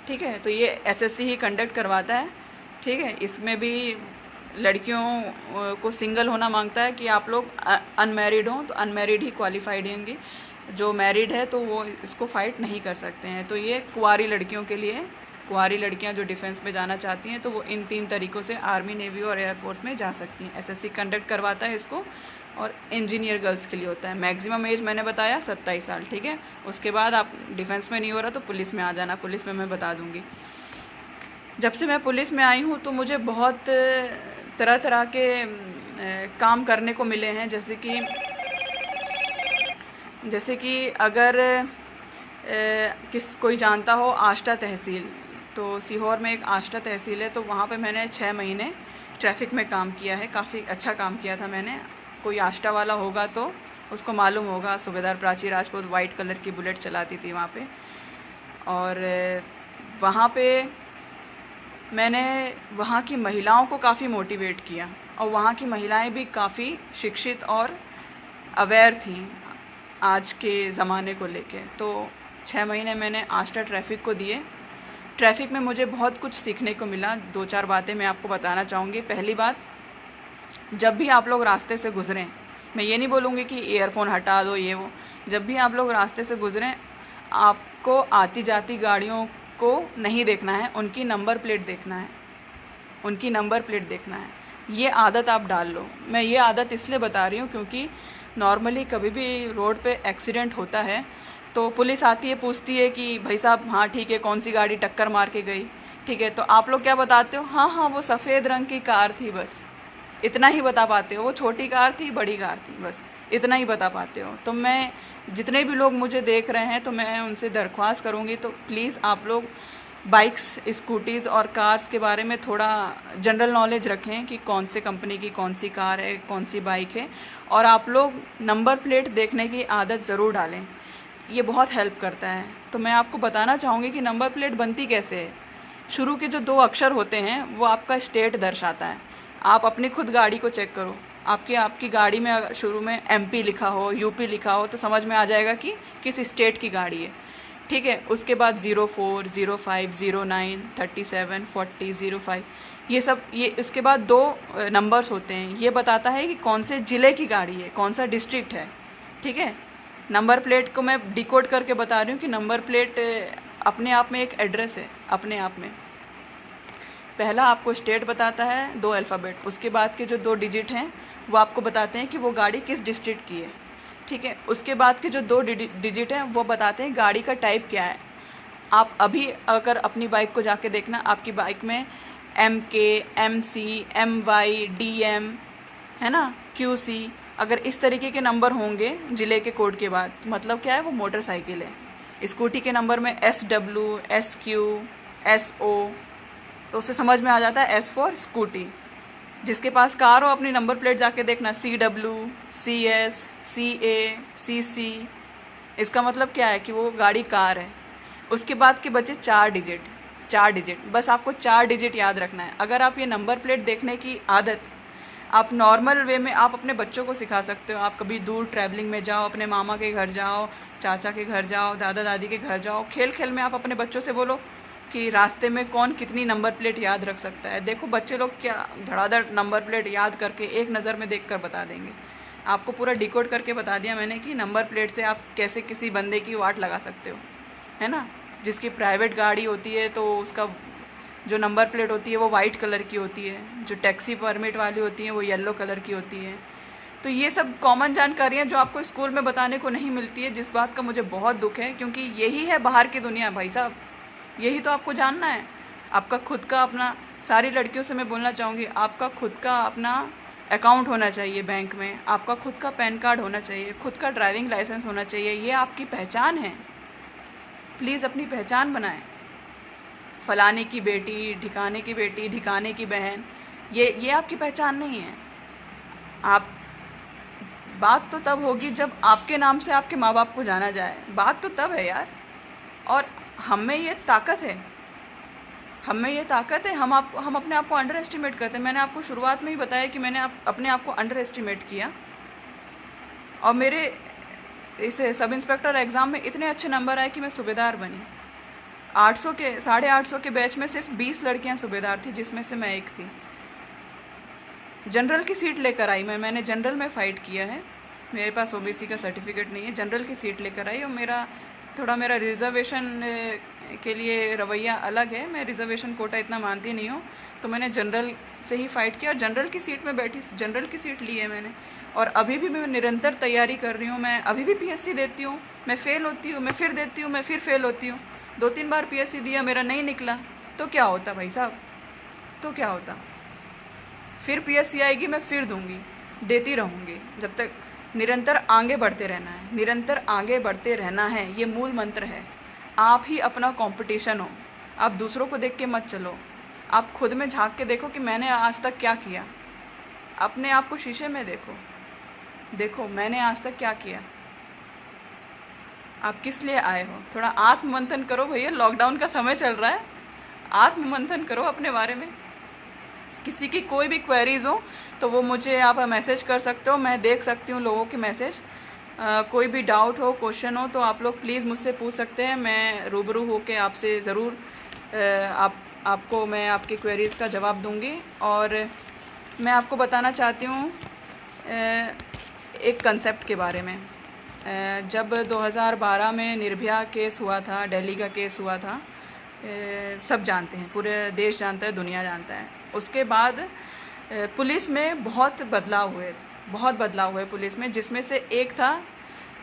ठीक है। तो ये एसएससी ही कंडक्ट करवाता है, ठीक है। इसमें भी लड़कियों को सिंगल होना मांगता है कि आप लोग अनमैरिड हों, तो अनमैरिड ही क्वालिफाइड होंगी। जो मैरिड है तो वो इसको फाइट नहीं कर सकते हैं। तो ये कुंवारी लड़कियों के लिए, कुंवारी लड़कियां जो डिफेंस में जाना चाहती हैं तो वो इन 3 तरीक़ों से आर्मी, नेवी और एयरफोर्स में जा सकती हैं। एसएससी कंडक्ट करवाता है इसको। और इंजीनियर गर्ल्स के लिए होता है। मैक्सिमम एज मैंने बताया 27 साल, ठीक है। उसके बाद आप डिफेंस में नहीं हो रहा तो पुलिस में आ जाना, पुलिस में मैं बता दूँगी। जब से मैं पुलिस में आई हूँ तो मुझे बहुत तरह तरह के काम करने को मिले हैं। जैसे कि अगर कोई जानता हो आष्टा तहसील, तो सीहोर में एक आष्टा तहसील है, तो वहाँ पे मैंने 6 महीने ट्रैफिक में काम किया है। काफ़ी अच्छा काम किया था मैंने। कोई आष्टा वाला होगा तो उसको मालूम होगा, सूबेदार प्राची राजपूत वाइट कलर की बुलेट चलाती थी वहाँ पे। और वहाँ पे मैंने वहाँ की महिलाओं को काफ़ी मोटिवेट किया, और वहाँ की महिलाएं भी काफ़ी शिक्षित और अवेयर थी आज के ज़माने को लेके। तो 6 महीने मैंने आष्टा ट्रैफिक को दिए। ट्रैफिक में मुझे बहुत कुछ सीखने को मिला। 2-4 बातें मैं आपको बताना चाहूँगी। पहली बात, जब भी आप लोग रास्ते से गुज़रें, मैं ये नहीं बोलूँगी कि ईयरफोन हटा दो ये वो, जब भी आप लोग रास्ते से गुज़रें आपको आती जाती गाड़ियों को नहीं देखना है, उनकी नंबर प्लेट देखना है, उनकी नंबर प्लेट देखना है। ये आदत आप डाल लो। मैं ये आदत इसलिए बता रही हूँ क्योंकि नॉर्मली कभी भी रोड पे एक्सीडेंट होता है तो पुलिस आती है, पूछती है कि भाई साहब हाँ ठीक है, कौन सी गाड़ी टक्कर मार के गई, ठीक है। तो आप लोग क्या बताते हो? हाँ हाँ वो सफ़ेद रंग की कार थी, बस इतना ही बता पाते हो। वो छोटी कार थी, बड़ी कार थी, बस इतना ही बता पाते हो। तो मैं, जितने भी लोग मुझे देख रहे हैं, तो मैं उनसे दरख्वास्त करूँगी, तो प्लीज़ आप लोग बाइक्स, स्कूटीज़ और कार्स के बारे में थोड़ा जनरल नॉलेज रखें कि कौन से कंपनी की कौन सी कार है, कौन सी बाइक है। और आप लोग नंबर प्लेट देखने की आदत ज़रूर डालें, ये बहुत हेल्प करता है। तो मैं आपको बताना चाहूँगी कि नंबर प्लेट बनती कैसे है। शुरू के जो 2 अक्षर होते हैं वो आपका स्टेट दर्शाता है। आप अपनी खुद गाड़ी को चेक करो, आपकी गाड़ी में अगर शुरू में MP लिखा हो, UP लिखा हो, तो समझ में आ जाएगा कि किस स्टेट की गाड़ी है, ठीक है। उसके बाद 04, 05, 09, 37, 40, 05, ये सब, ये इसके बाद 2 नंबर्स होते हैं। ये बताता है कि कौन से ज़िले की गाड़ी है, कौन सा डिस्ट्रिक्ट है, ठीक है। नंबर प्लेट को मैं डिकोड करके बता रही हूँ कि नंबर प्लेट अपने आप में एक एड्रेस है, अपने आप में। पहला आपको स्टेट बताता है, 2 अल्फ़ाबेट, उसके बाद के जो 2 डिजिट हैं वो आपको बताते हैं कि वो गाड़ी किस डिस्ट्रिक्ट की है, ठीक है। उसके बाद के जो 2 डिजिट हैं वो बताते हैं गाड़ी का टाइप क्या है। आप अभी अगर अपनी बाइक को जाके देखना, आपकी बाइक में MK, MC, MY, DM है ना, QC, अगर इस तरीके के नंबर होंगे ज़िले के कोड के बाद, मतलब क्या है, वो मोटरसाइकिल है। स्कूटी के नंबर में SW, SQ, SO, तो उससे समझ में आ जाता है S फॉर स्कूटी। जिसके पास कार हो अपनी नंबर प्लेट जाके देखना, CW, CS, CA, CC, इसका मतलब क्या है कि वो गाड़ी कार है। उसके बाद के बचे 4 डिजिट, बस आपको 4 डिजिट याद रखना है। अगर आप ये नंबर प्लेट देखने की आदत आप नॉर्मल वे में आप अपने बच्चों को सिखा सकते हो। आप कभी दूर ट्रैवलिंग में जाओ, अपने मामा के घर जाओ, चाचा के घर जाओ, दादा दादी के घर जाओ, खेल खेल में आप अपने बच्चों से बोलो कि रास्ते में कौन कितनी नंबर प्लेट याद रख सकता है। देखो बच्चे लोग क्या धड़ाधड़ नंबर प्लेट याद करके एक नज़र में देखकर बता देंगे। आपको पूरा डिकोड करके बता दिया मैंने कि नंबर प्लेट से आप कैसे किसी बंदे की वाट लगा सकते हो, है ना। जिसकी प्राइवेट गाड़ी होती है तो उसका जो नंबर प्लेट होती है वो वाइट कलर की होती है, जो टैक्सी परमिट वाली होती है वो येलो कलर की होती है। तो ये सब कॉमन जानकारियाँ जो आपको स्कूल में बताने को नहीं मिलती है, जिस बात का मुझे बहुत दुख है, क्योंकि यही है बाहर की दुनिया भाई साहब, यही तो आपको जानना है। आपका खुद का अपना, सारी लड़कियों से मैं बोलना चाहूँगी, आपका खुद का अपना अकाउंट होना चाहिए बैंक में, आपका खुद का पैन कार्ड होना चाहिए, खुद का ड्राइविंग लाइसेंस होना चाहिए। ये आपकी पहचान है। प्लीज़ अपनी पहचान बनाएं। फलाने की बेटी, ढिकाने की बेटी, ढिकाने की बहन, ये आपकी पहचान नहीं है। आप, बात तो तब होगी जब आपके नाम से आपके माँ बाप को जाना जाए, बात तो तब है यार। और हम में ये ताकत है, हम में ये ताकत है। हम अपने आप को अंडर एस्टिमेट करते हैं। मैंने आपको शुरुआत में ही बताया कि मैंने अपने आप को अंडर एस्टिमेट किया, और मेरे इस सब इंस्पेक्टर एग्ज़ाम में इतने अच्छे नंबर आए कि मैं सूबेदार बनी। 800 के 850 के बैच में सिर्फ 20 लड़कियां सूबेदार थी, जिसमें से मैं एक थी। जनरल की सीट लेकर आई मैंने जनरल में फ़ाइट किया है। मेरे पास ओबीसी का सर्टिफिकेट नहीं है, जनरल की सीट लेकर आई। और मेरा रिज़र्वेशन के लिए रवैया अलग है। मैं रिज़र्वेशन कोटा इतना मानती नहीं हूँ, तो मैंने जनरल से ही फ़ाइट किया और जनरल की सीट में बैठी, जनरल की सीट ली है मैंने। और अभी भी मैं निरंतर तैयारी कर रही हूँ। मैं अभी भी पीएससी देती हूँ, मैं फ़ेल होती हूँ, मैं फिर देती हूँ, मैं फिर फ़ेल होती हूँ। 2-3 बार पीएससी दिया, मेरा नहीं निकला, तो क्या होता भाई साहब, तो क्या होता। फिर पीएससी आएगी, मैं फिर दूंगी, देती रहूँगी, जब तक। निरंतर आगे बढ़ते रहना है, निरंतर आगे बढ़ते रहना है, ये मूल मंत्र है। आप ही अपना कंपटीशन हो। आप दूसरों को देख के मत चलो, आप खुद में झांक के देखो कि मैंने आज तक क्या किया। अपने आप को शीशे में देखो मैंने आज तक क्या किया। आप किस लिए आए हो, थोड़ा आत्ममंथन करो भैया। लॉकडाउन का समय चल रहा है, आत्ममंथन करो अपने बारे में। किसी की कोई भी क्वेरीज़ हो तो वो मुझे आप मैसेज कर सकते हो, मैं देख सकती हूँ लोगों के मैसेज। कोई भी डाउट हो, क्वेश्चन हो, तो आप लोग प्लीज़ मुझसे पूछ सकते हैं। मैं रूबरू होकर आपसे ज़रूर आपको मैं आपकी क्वेरीज़ का जवाब दूंगी। और मैं आपको बताना चाहती हूँ एक कंसेप्ट के बारे में। जब 2012 में निर्भया केस हुआ था, दिल्ली का केस हुआ था, सब जानते हैं, पूरे देश जानता है, दुनिया जानता है। उसके बाद पुलिस में बहुत बदलाव हुए पुलिस में, जिसमें से एक था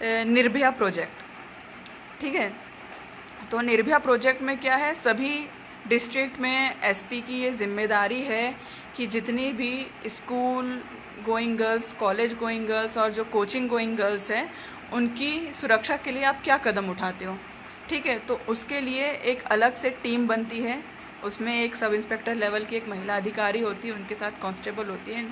निर्भया प्रोजेक्ट। ठीक है, तो निर्भया प्रोजेक्ट में क्या है, सभी डिस्ट्रिक्ट में एसपी की ये जिम्मेदारी है कि जितनी भी school going girls, college going girls और जो कोचिंग गोइंग गर्ल्स हैं, उनकी सुरक्षा के लिए आप क्या कदम उठाते हो। ठीक है, तो उसके लिए एक अलग से टीम बनती है। उसमें एक सब इंस्पेक्टर लेवल की एक महिला अधिकारी होती है, उनके साथ कांस्टेबल होती है।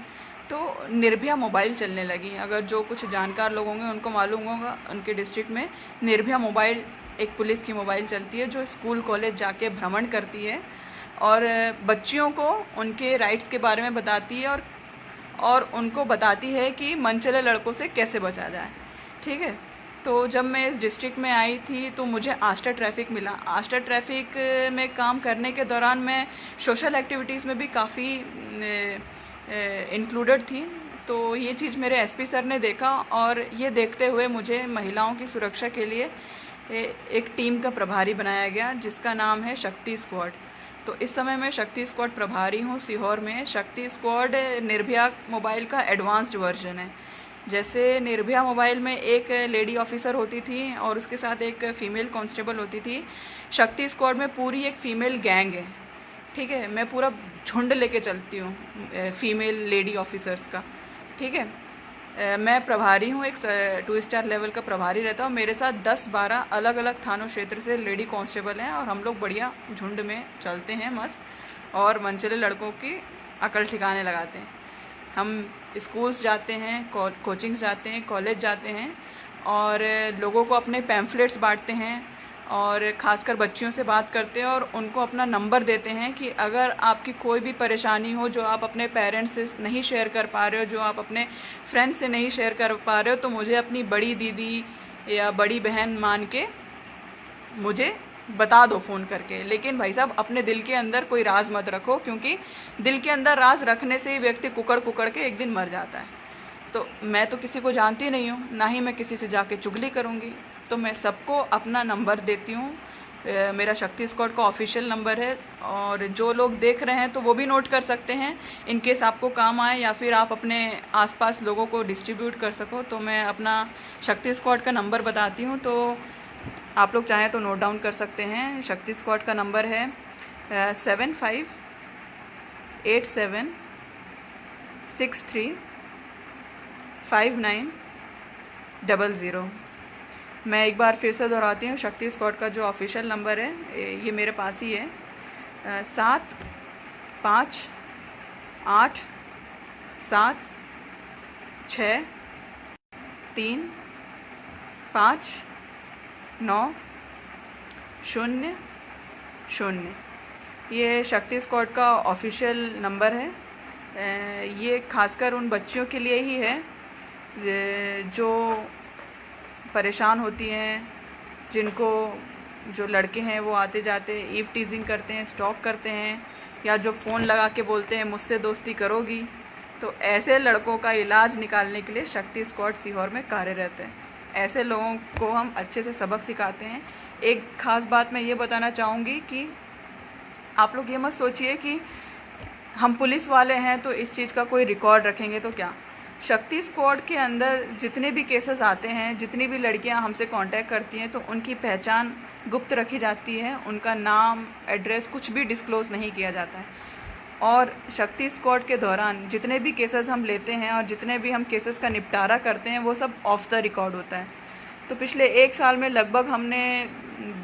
तो निर्भया मोबाइल चलने लगी। अगर जो कुछ जानकार लोग होंगे उनको मालूम होगा, उनके डिस्ट्रिक्ट में निर्भया मोबाइल, एक पुलिस की मोबाइल चलती है जो स्कूल कॉलेज जाके भ्रमण करती है और बच्चियों को उनके राइट्स के बारे में बताती है और उनको बताती है कि मनचले लड़कों से कैसे बचा जाए। ठीक है, तो जब मैं इस डिस्ट्रिक्ट में आई थी तो मुझे आस्टर ट्रैफिक मिला। आस्टर ट्रैफिक में काम करने के दौरान मैं सोशल एक्टिविटीज़ में भी काफ़ी इंक्लूडेड थी। तो ये चीज़ मेरे एसपी सर ने देखा और ये देखते हुए मुझे महिलाओं की सुरक्षा के लिए एक टीम का प्रभारी बनाया गया, जिसका नाम है शक्ति स्क्वाड। तो इस समय मैं शक्ति स्क्वाड प्रभारी हूँ सीहोर में। शक्ति स्क्वाड निर्भया मोबाइल का एडवांस्ड वर्जन है। जैसे निर्भया मोबाइल में एक लेडी ऑफिसर होती थी और उसके साथ एक फ़ीमेल कांस्टेबल होती थी, शक्ति स्क्वाड में पूरी एक फ़ीमेल गैंग है। ठीक है, मैं पूरा झुंड लेके चलती हूँ फ़ीमेल लेडी ऑफिसर्स का। ठीक है, मैं प्रभारी हूँ, एक 2 स्टार लेवल का प्रभारी रहता हूँ। मेरे साथ 10-12 अलग अलग थानों क्षेत्र से लेडी कांस्टेबल हैं और हम लोग बढ़िया झुंड में चलते हैं मस्त, और मनचले लड़कों की अकल ठिकाने लगाते हैं। हम स्कूल्स जाते हैं, कोचिंग्स जाते हैं, कॉलेज जाते हैं और लोगों को अपने पैम्फलेट्स बांटते हैं और ख़ासकर बच्चियों से बात करते हैं और उनको अपना नंबर देते हैं कि अगर आपकी कोई भी परेशानी हो जो आप अपने पेरेंट्स से नहीं शेयर कर पा रहे हो, जो आप अपने फ्रेंड्स से नहीं शेयर कर पा रहे हो, तो मुझे अपनी बड़ी दीदी या बड़ी बहन मान के मुझे बता दो फ़ोन करके। लेकिन भाई साहब, अपने दिल के अंदर कोई राज मत रखो, क्योंकि दिल के अंदर राज रखने से ही व्यक्ति कुकड़ कुकड़ के एक दिन मर जाता है। तो मैं तो किसी को जानती नहीं हूँ, ना ही मैं किसी से जाके चुगली करूँगी, तो मैं सबको अपना नंबर देती हूँ मेरा शक्ति स्क्वाड का ऑफिशियल नंबर है, और जो लोग देख रहे हैं तो वो भी नोट कर सकते हैं इन केस आपको काम आए, या फिर आप अपने आसपास लोगों को डिस्ट्रीब्यूट कर सको। तो मैं अपना शक्ति स्क्वाड का नंबर बताती हूँ, तो आप लोग चाहें तो नोट डाउन कर सकते हैं। शक्ति स्क्वाड का नंबर है 7587635900। मैं एक बार फिर से दोहराती हूँ, शक्ति स्क्वाड का जो ऑफिशियल नंबर है ये मेरे पास ही है, 7587635900। ये शक्ति स्क्वाड का ऑफिशियल नंबर है। ये खासकर उन बच्चियों के लिए ही है जो परेशान होती हैं, जिनको जो लड़के हैं वो आते जाते ईव टीजिंग करते हैं, स्टॉक करते हैं, या जो फ़ोन लगा के बोलते हैं मुझसे दोस्ती करोगी। तो ऐसे लड़कों का इलाज निकालने के लिए शक्ति स्क्वाड सीहोर में कार्यरत है। ऐसे लोगों को हम अच्छे से सबक सिखाते हैं। एक ख़ास बात मैं ये बताना चाहूँगी कि आप लोग ये मत सोचिए कि हम पुलिस वाले हैं तो इस चीज़ का कोई रिकॉर्ड रखेंगे तो क्या। शक्ति स्क्वाड के अंदर जितने भी केसेस आते हैं, जितनी भी लड़कियां हमसे कांटेक्ट करती हैं, तो उनकी पहचान गुप्त रखी जाती है। उनका नाम, एड्रेस कुछ भी डिस्क्लोज़ नहीं किया जाता है। और शक्ति स्क्वाड के दौरान जितने भी केसेस हम लेते हैं और जितने भी हम केसेस का निपटारा करते हैं वो सब ऑफ द रिकॉर्ड होता है। तो पिछले 1 साल में लगभग हमने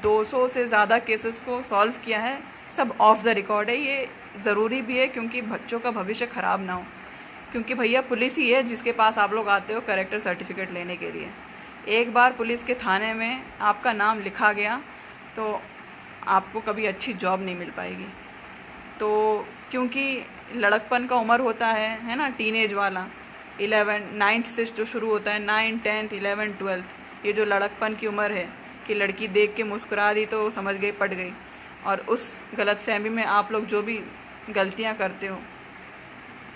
200 से ज़्यादा केसेस को सॉल्व किया है। सब ऑफ द रिकॉर्ड है। ये ज़रूरी भी है क्योंकि बच्चों का भविष्य ख़राब ना हो, क्योंकि भैया पुलिस ही है जिसके पास आप लोग आते हो कैरेक्टर सर्टिफिकेट लेने के लिए। एक बार पुलिस के थाने में आपका नाम लिखा गया तो आपको कभी अच्छी जॉब नहीं मिल पाएगी। तो क्योंकि लड़कपन का उम्र होता है ना, टीनेज वाला, 9th से जो शुरू होता है, 9, 10th, 11, 12, ये जो लड़कपन की उम्र है कि लड़की देख के मुस्कुरा दी तो समझ गई पट गई। और उस गलतफहमी में आप लोग जो भी गलतियां करते हो,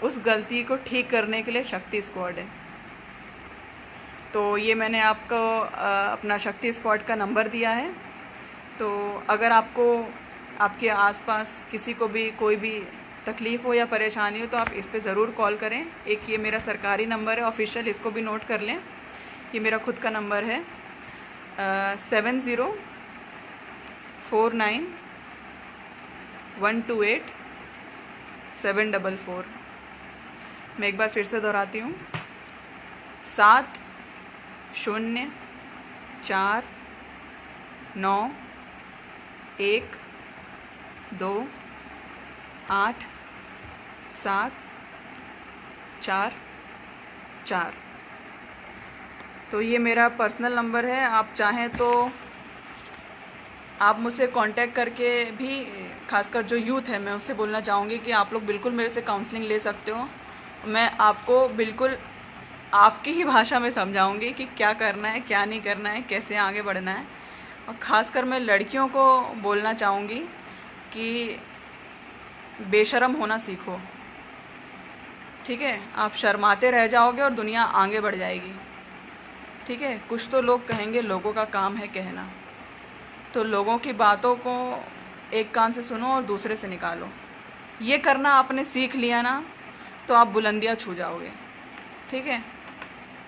उस गलती को ठीक करने के लिए शक्ति स्क्वाड है। तो ये मैंने आपको अपना शक्ति स्क्वाड का नंबर दिया है। तो अगर आपको आपके आसपास किसी को भी कोई भी तकलीफ़ हो या परेशानी हो तो आप इस पे ज़रूर कॉल करें। एक ये मेरा सरकारी नंबर है ऑफिशियल, इसको भी नोट कर लें। ये मेरा खुद का नंबर है 7049128744। मैं एक बार फिर से दोहराती हूँ, 7049128744। तो ये मेरा पर्सनल नंबर है। आप चाहें तो आप मुझसे कांटेक्ट करके भी, खासकर जो यूथ है, मैं उससे बोलना चाहूँगी कि आप लोग बिल्कुल मेरे से काउंसलिंग ले सकते हो। मैं आपको बिल्कुल आपकी ही भाषा में समझाऊंगी कि क्या करना है, क्या नहीं करना है, कैसे आगे बढ़ना है। और ख़ासकर मैं लड़कियों को बोलना चाहूँगी कि बेशर्म होना सीखो, ठीक है। आप शर्माते रह जाओगे और दुनिया आगे बढ़ जाएगी, ठीक है। कुछ तो लोग कहेंगे, लोगों का काम है कहना। तो लोगों की बातों को एक कान से सुनो और दूसरे से निकालो। ये करना आपने सीख लिया ना तो आप बुलंदियाँ छू जाओगे, ठीक है।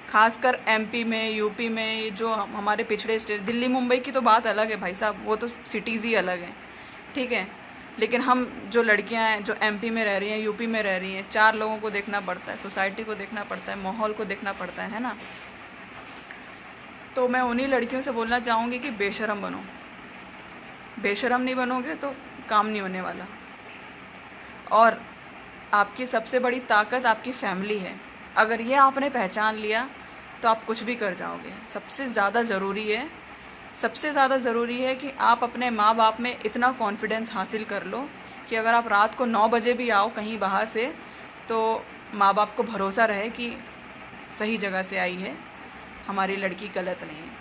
खासकर एमपी में, यूपी में, जो हमारे पिछड़े स्टेट, दिल्ली मुंबई की तो बात अलग है भाई साहब, वो तो सिटीज़ ही अलग हैं, ठीक है। लेकिन हम जो लड़कियां हैं जो एमपी में रह रही हैं, यूपी में रह रही हैं, 4 लोगों को देखना पड़ता है, सोसाइटी को देखना पड़ता है, माहौल को देखना पड़ता है ना। तो मैं उन्हीं लड़कियों से बोलना चाहूँगी कि बेशर्म बनो। बेशर्म नहीं बनोगे तो काम नहीं होने वाला। और आपकी सबसे बड़ी ताकत आपकी फैमिली है। अगर ये आपने पहचान लिया तो आप कुछ भी कर जाओगे। सबसे ज़्यादा ज़रूरी है कि आप अपने माँ बाप में इतना कॉन्फिडेंस हासिल कर लो कि अगर आप रात को 9 बजे भी आओ कहीं बाहर से तो माँ बाप को भरोसा रहे कि सही जगह से आई है, हमारी लड़की गलत नहीं है।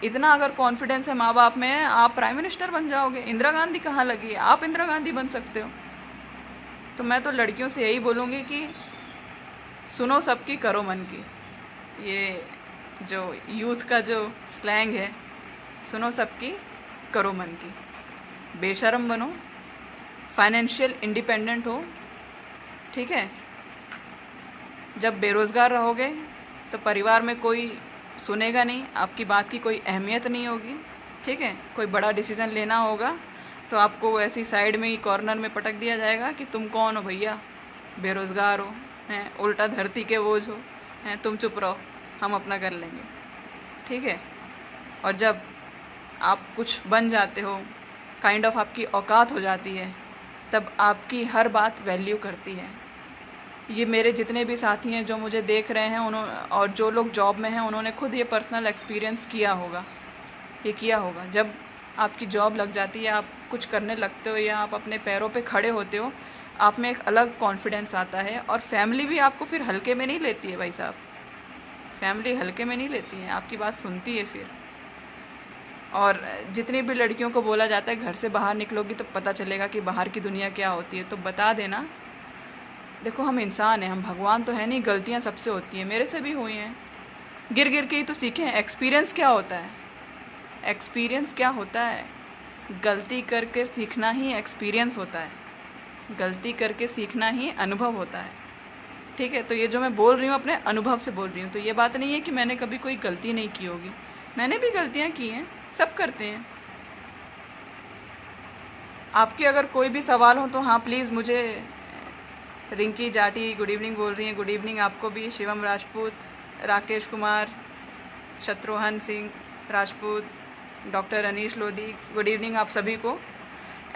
इतना अगर कॉन्फिडेंस है माँ बाप में, आप प्राइम मिनिस्टर बन जाओगे। इंदिरा गांधी कहाँ लगी है, आप इंदिरा गांधी बन सकते हो। तो मैं तो लड़कियों से यही बोलूँगी कि सुनो सबकी, करो मन की। ये जो यूथ का जो स्लैंग है, सुनो सबकी, करो मन की। बेशर्म बनो, फाइनेंशियल इंडिपेंडेंट हो, ठीक है। जब बेरोज़गार रहोगे तो परिवार में कोई सुनेगा नहीं, आपकी बात की कोई अहमियत नहीं होगी, ठीक है। कोई बड़ा डिसीज़न लेना होगा तो आपको ऐसी साइड में ही कॉर्नर में पटक दिया जाएगा कि तुम कौन हो भैया, बेरोज़गार हो, हैं, उल्टा धरती के बोझ हो, हैं, तुम चुप रहो, हम अपना कर लेंगे, ठीक है। और जब आप कुछ बन जाते हो, काइंड ऑफ आपकी औकात हो जाती है, तब आपकी हर बात वैल्यू करती है। ये मेरे जितने भी साथी हैं जो मुझे देख रहे हैं उन्होंने, और जो लोग जॉब में हैं, उन्होंने खुद ये पर्सनल एक्सपीरियंस किया होगा, ये किया होगा। जब आपकी जॉब लग जाती है, आप कुछ करने लगते हो या आप अपने पैरों पे खड़े होते हो, आप में एक अलग कॉन्फिडेंस आता है। और फैमिली भी आपको फिर हल्के में नहीं लेती है भाई साहब, फैमिली हल्के में नहीं लेती है, आपकी बात सुनती है फिर। और जितनी भी लड़कियों को बोला जाता है घर से बाहर निकलोगी तो पता चलेगा कि बाहर की दुनिया क्या होती है, तो बता देना, देखो हम इंसान हैं, हम भगवान तो है नहीं, गलतियां सबसे होती हैं, मेरे से भी हुई हैं, गिर गिर के ही तो सीखे हैं। एक्सपीरियंस क्या होता है, एक्सपीरियंस क्या होता है, गलती करके सीखना ही एक्सपीरियंस होता है, गलती करके सीखना ही अनुभव होता है, ठीक है। तो ये जो मैं बोल रही हूँ अपने अनुभव से बोल रही हूँ, तो ये बात नहीं है कि मैंने कभी कोई गलती नहीं की होगी, मैंने भी गलतियाँ की हैं, सब करते हैं। आपके अगर कोई भी सवाल हो तो हाँ प्लीज़ मुझे, रिंकी जाटी गुड इवनिंग बोल रही हैं, गुड इवनिंग आपको भी, Shivam Rajput, Rakesh Kumar, Shatrughan Singh Rajput, doctor Anish Lodhi, good evening आप सभी को।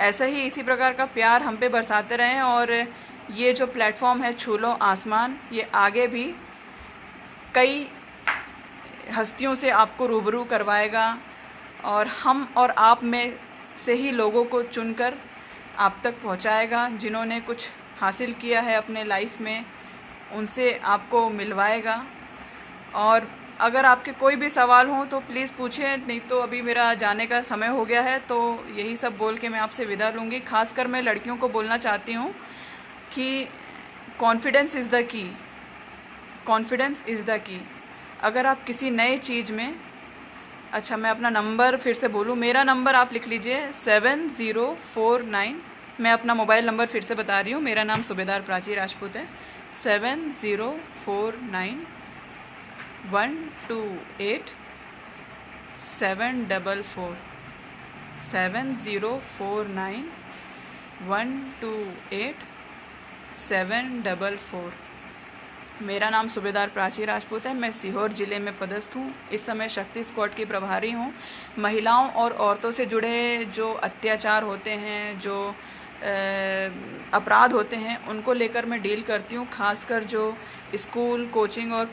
ऐसा ही इसी प्रकार का प्यार हम पे बरसाते रहें, और ये जो प्लेटफॉर्म है छू लो आसमान, ये आगे भी कई हस्तियों से आपको रूबरू करवाएगा, और हम और आप में से ही लोगों को चुनकर आप तक पहुंचाएगा। जिन्होंने कुछ हासिल किया है अपने लाइफ में, उनसे आपको मिलवाएगा। और अगर आपके कोई भी सवाल हो तो प्लीज़ पूछिए, नहीं तो अभी मेरा जाने का समय हो गया है। तो यही सब बोल के मैं आपसे विदा लूँगी। खासकर मैं लड़कियों को बोलना चाहती हूँ कि confidence is the key, confidence is the key. अगर आप किसी नए चीज़ में, अच्छा मैं अपना नंबर फिर से बोलूँ, मेरा नंबर आप लिख लीजिए 7049, मैं अपना मोबाइल नंबर फिर से बता रही हूँ, मेरा नाम सूबेदार प्राची राजपूत है, 7049 128 744, 7049 128 744। मेरा नाम सूबेदार प्राची राजपूत है, मैं सीहोर ज़िले में पदस्थ हूँ। इस समय शक्ति स्क्वाड की प्रभारी हूँ। महिलाओं और औरतों से जुड़े जो अत्याचार होते हैं, जो अपराध होते हैं, उनको लेकर मैं डील करती हूँ। खासकर जो स्कूल, कोचिंग और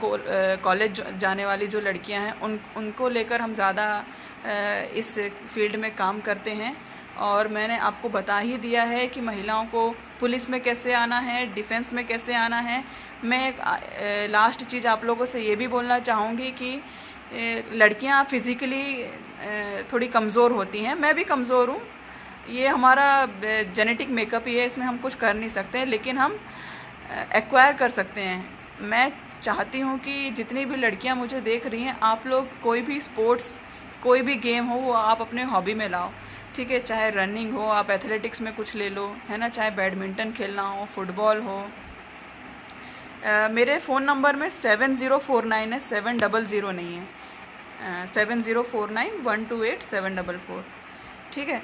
कॉलेज जाने वाली जो लड़कियां हैं, उनको लेकर हम ज़्यादा इस फील्ड में काम करते हैं। और मैंने आपको बता ही दिया है कि महिलाओं को पुलिस में कैसे आना है, डिफेंस में कैसे आना है। मैं एक लास्ट चीज़ आप लोगों से ये भी बोलना चाहूँगी कि लड़कियां फिज़िकली थोड़ी कमज़ोर होती हैं, मैं भी कमज़ोर हूँ, ये हमारा जेनेटिक मेकअप ही है, इसमें हम कुछ कर नहीं सकते हैं, लेकिन हम एक्वायर कर सकते हैं। मैं चाहती हूँ कि जितनी भी लड़कियाँ मुझे देख रही हैं, आप लोग कोई भी स्पोर्ट्स, कोई भी गेम हो, वो आप अपने हॉबी में लाओ, ठीक है। चाहे रनिंग हो, आप एथलेटिक्स में कुछ ले लो, है ना, चाहे बैडमिंटन खेलना हो, फुटबॉल हो। मेरे फ़ोन नंबर में 7049 है, 700 नहीं है, 7049 128 744, ठीक है।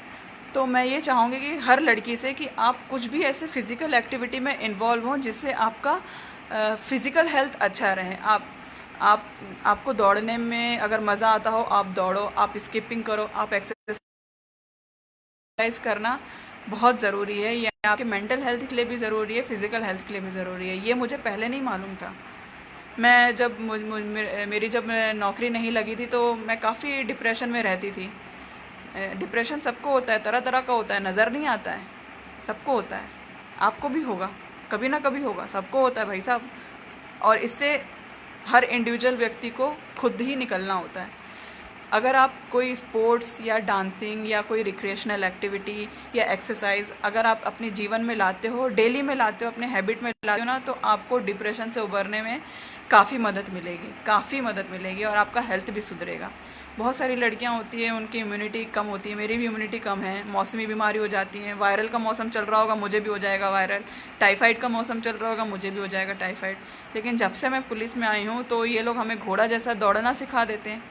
तो मैं ये चाहूँगी कि हर लड़की से कि आप कुछ भी ऐसे फ़िज़िकल एक्टिविटी में इन्वॉल्व हों जिससे आपका फ़िज़िकल हेल्थ अच्छा रहे। आपको दौड़ने में अगर मज़ा आता हो, आप दौड़ो, आप स्किपिंग करो, आप एक्सरसाइज करना बहुत ज़रूरी है। ये आपके मेंटल हेल्थ के लिए भी ज़रूरी है, फ़िज़िकल हेल्थ के लिए भी ज़रूरी है। ये मुझे पहले नहीं मालूम था। मैं जब मेरी जब नौकरी नहीं लगी थी तो मैं काफ़ी डिप्रेशन में रहती थी। डिप्रेशन सबको होता है, तरह तरह का होता है, नज़र नहीं आता है, सबको होता है, आपको भी होगा, कभी ना कभी होगा, सबको होता है भाई साहब। और इससे हर इंडिविजुअल व्यक्ति को खुद ही निकलना होता है। अगर आप कोई स्पोर्ट्स या डांसिंग या कोई रिक्रिएशनल एक्टिविटी या एक्सरसाइज अगर आप अपने जीवन में लाते हो, डेली में लाते हो, अपने हैबिट में लाते हो ना, तो आपको डिप्रेशन से उबरने में काफ़ी मदद मिलेगी, काफ़ी मदद मिलेगी, और आपका हेल्थ भी सुधरेगा। बहुत सारी लड़कियां होती हैं उनकी इम्यूनिटी कम होती है, मेरी भी इम्यूनिटी कम है, मौसमी बीमारी हो जाती है, वायरल का मौसम चल रहा होगा मुझे भी हो जाएगा वायरल, टाइफाइड का मौसम चल रहा होगा मुझे भी हो जाएगा टाइफाइड। लेकिन जब से मैं पुलिस में आई हूँ तो ये लोग हमें घोड़ा जैसा दौड़ना सिखा देते हैं।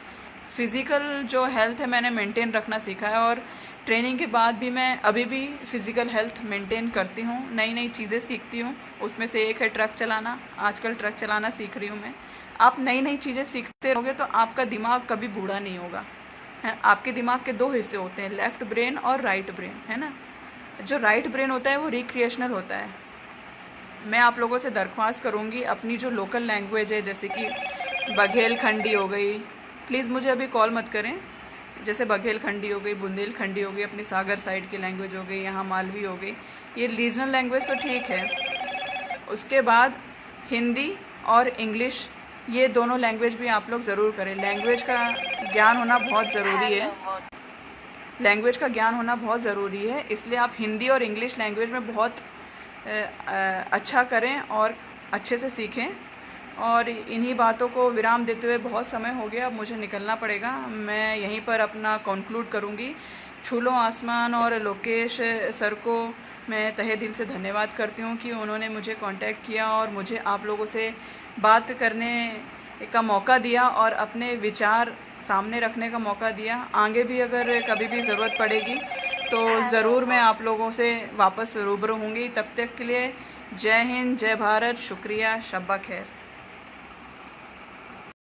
फ़िज़िकल जो हेल्थ है मैंने मेंटेन रखना सीखा है, और ट्रेनिंग के बाद भी मैं अभी भी फ़िज़िकल हेल्थ मेंटेन करती हूँ, नई नई चीज़ें सीखती हूँ। उसमें से एक है ट्रक चलाना, आजकल ट्रक चलाना सीख रही हूँ मैं। आप नई नई चीज़ें सीखते रहोगे तो आपका दिमाग कभी बूढ़ा नहीं होगा, है। आपके दिमाग के 2 हिस्से होते हैं, लेफ़्ट ब्रेन और राइट ब्रेन, है ना। जो राइट ब्रेन होता है वो रिक्रिएशनल होता है। मैं आप लोगों से दरख्वास्त करूँगी, अपनी जो लोकल लैंग्वेज है जैसे कि बघेलखंडी हो गई, प्लीज़ मुझे अभी कॉल मत करें, जैसे बघेलखंडी हो गई, बुंदेलखंडी हो गई, अपनी सागर साइड की लैंग्वेज हो गई, यहाँ मालवी हो गई, ये रीजनल लैंग्वेज तो ठीक है। उसके बाद हिंदी और इंग्लिश, ये दोनों लैंग्वेज भी आप लोग ज़रूर करें। लैंग्वेज का ज्ञान होना बहुत ज़रूरी है, लैंग्वेज का ज्ञान होना बहुत ज़रूरी है, इसलिए आप हिंदी और इंग्लिश लैंग्वेज में बहुत अच्छा करें और अच्छे से सीखें। और इन्हीं बातों को विराम देते हुए बहुत समय हो गया, अब मुझे निकलना पड़ेगा, मैं यहीं पर अपना कंक्लूड करूँगी। छूलो आसमान और लोकेश सर को मैं तहे दिल से धन्यवाद करती हूँ कि उन्होंने मुझे कांटेक्ट किया और मुझे आप लोगों से बात करने का मौका दिया और अपने विचार सामने रखने का मौका दिया। आगे भी अगर कभी भी ज़रूरत पड़ेगी तो ज़रूर मैं आप लोगों से वापस रूबरू होंगी। तब तक के लिए जय हिंद, जय भारत, शुक्रिया, शब्बा खैर।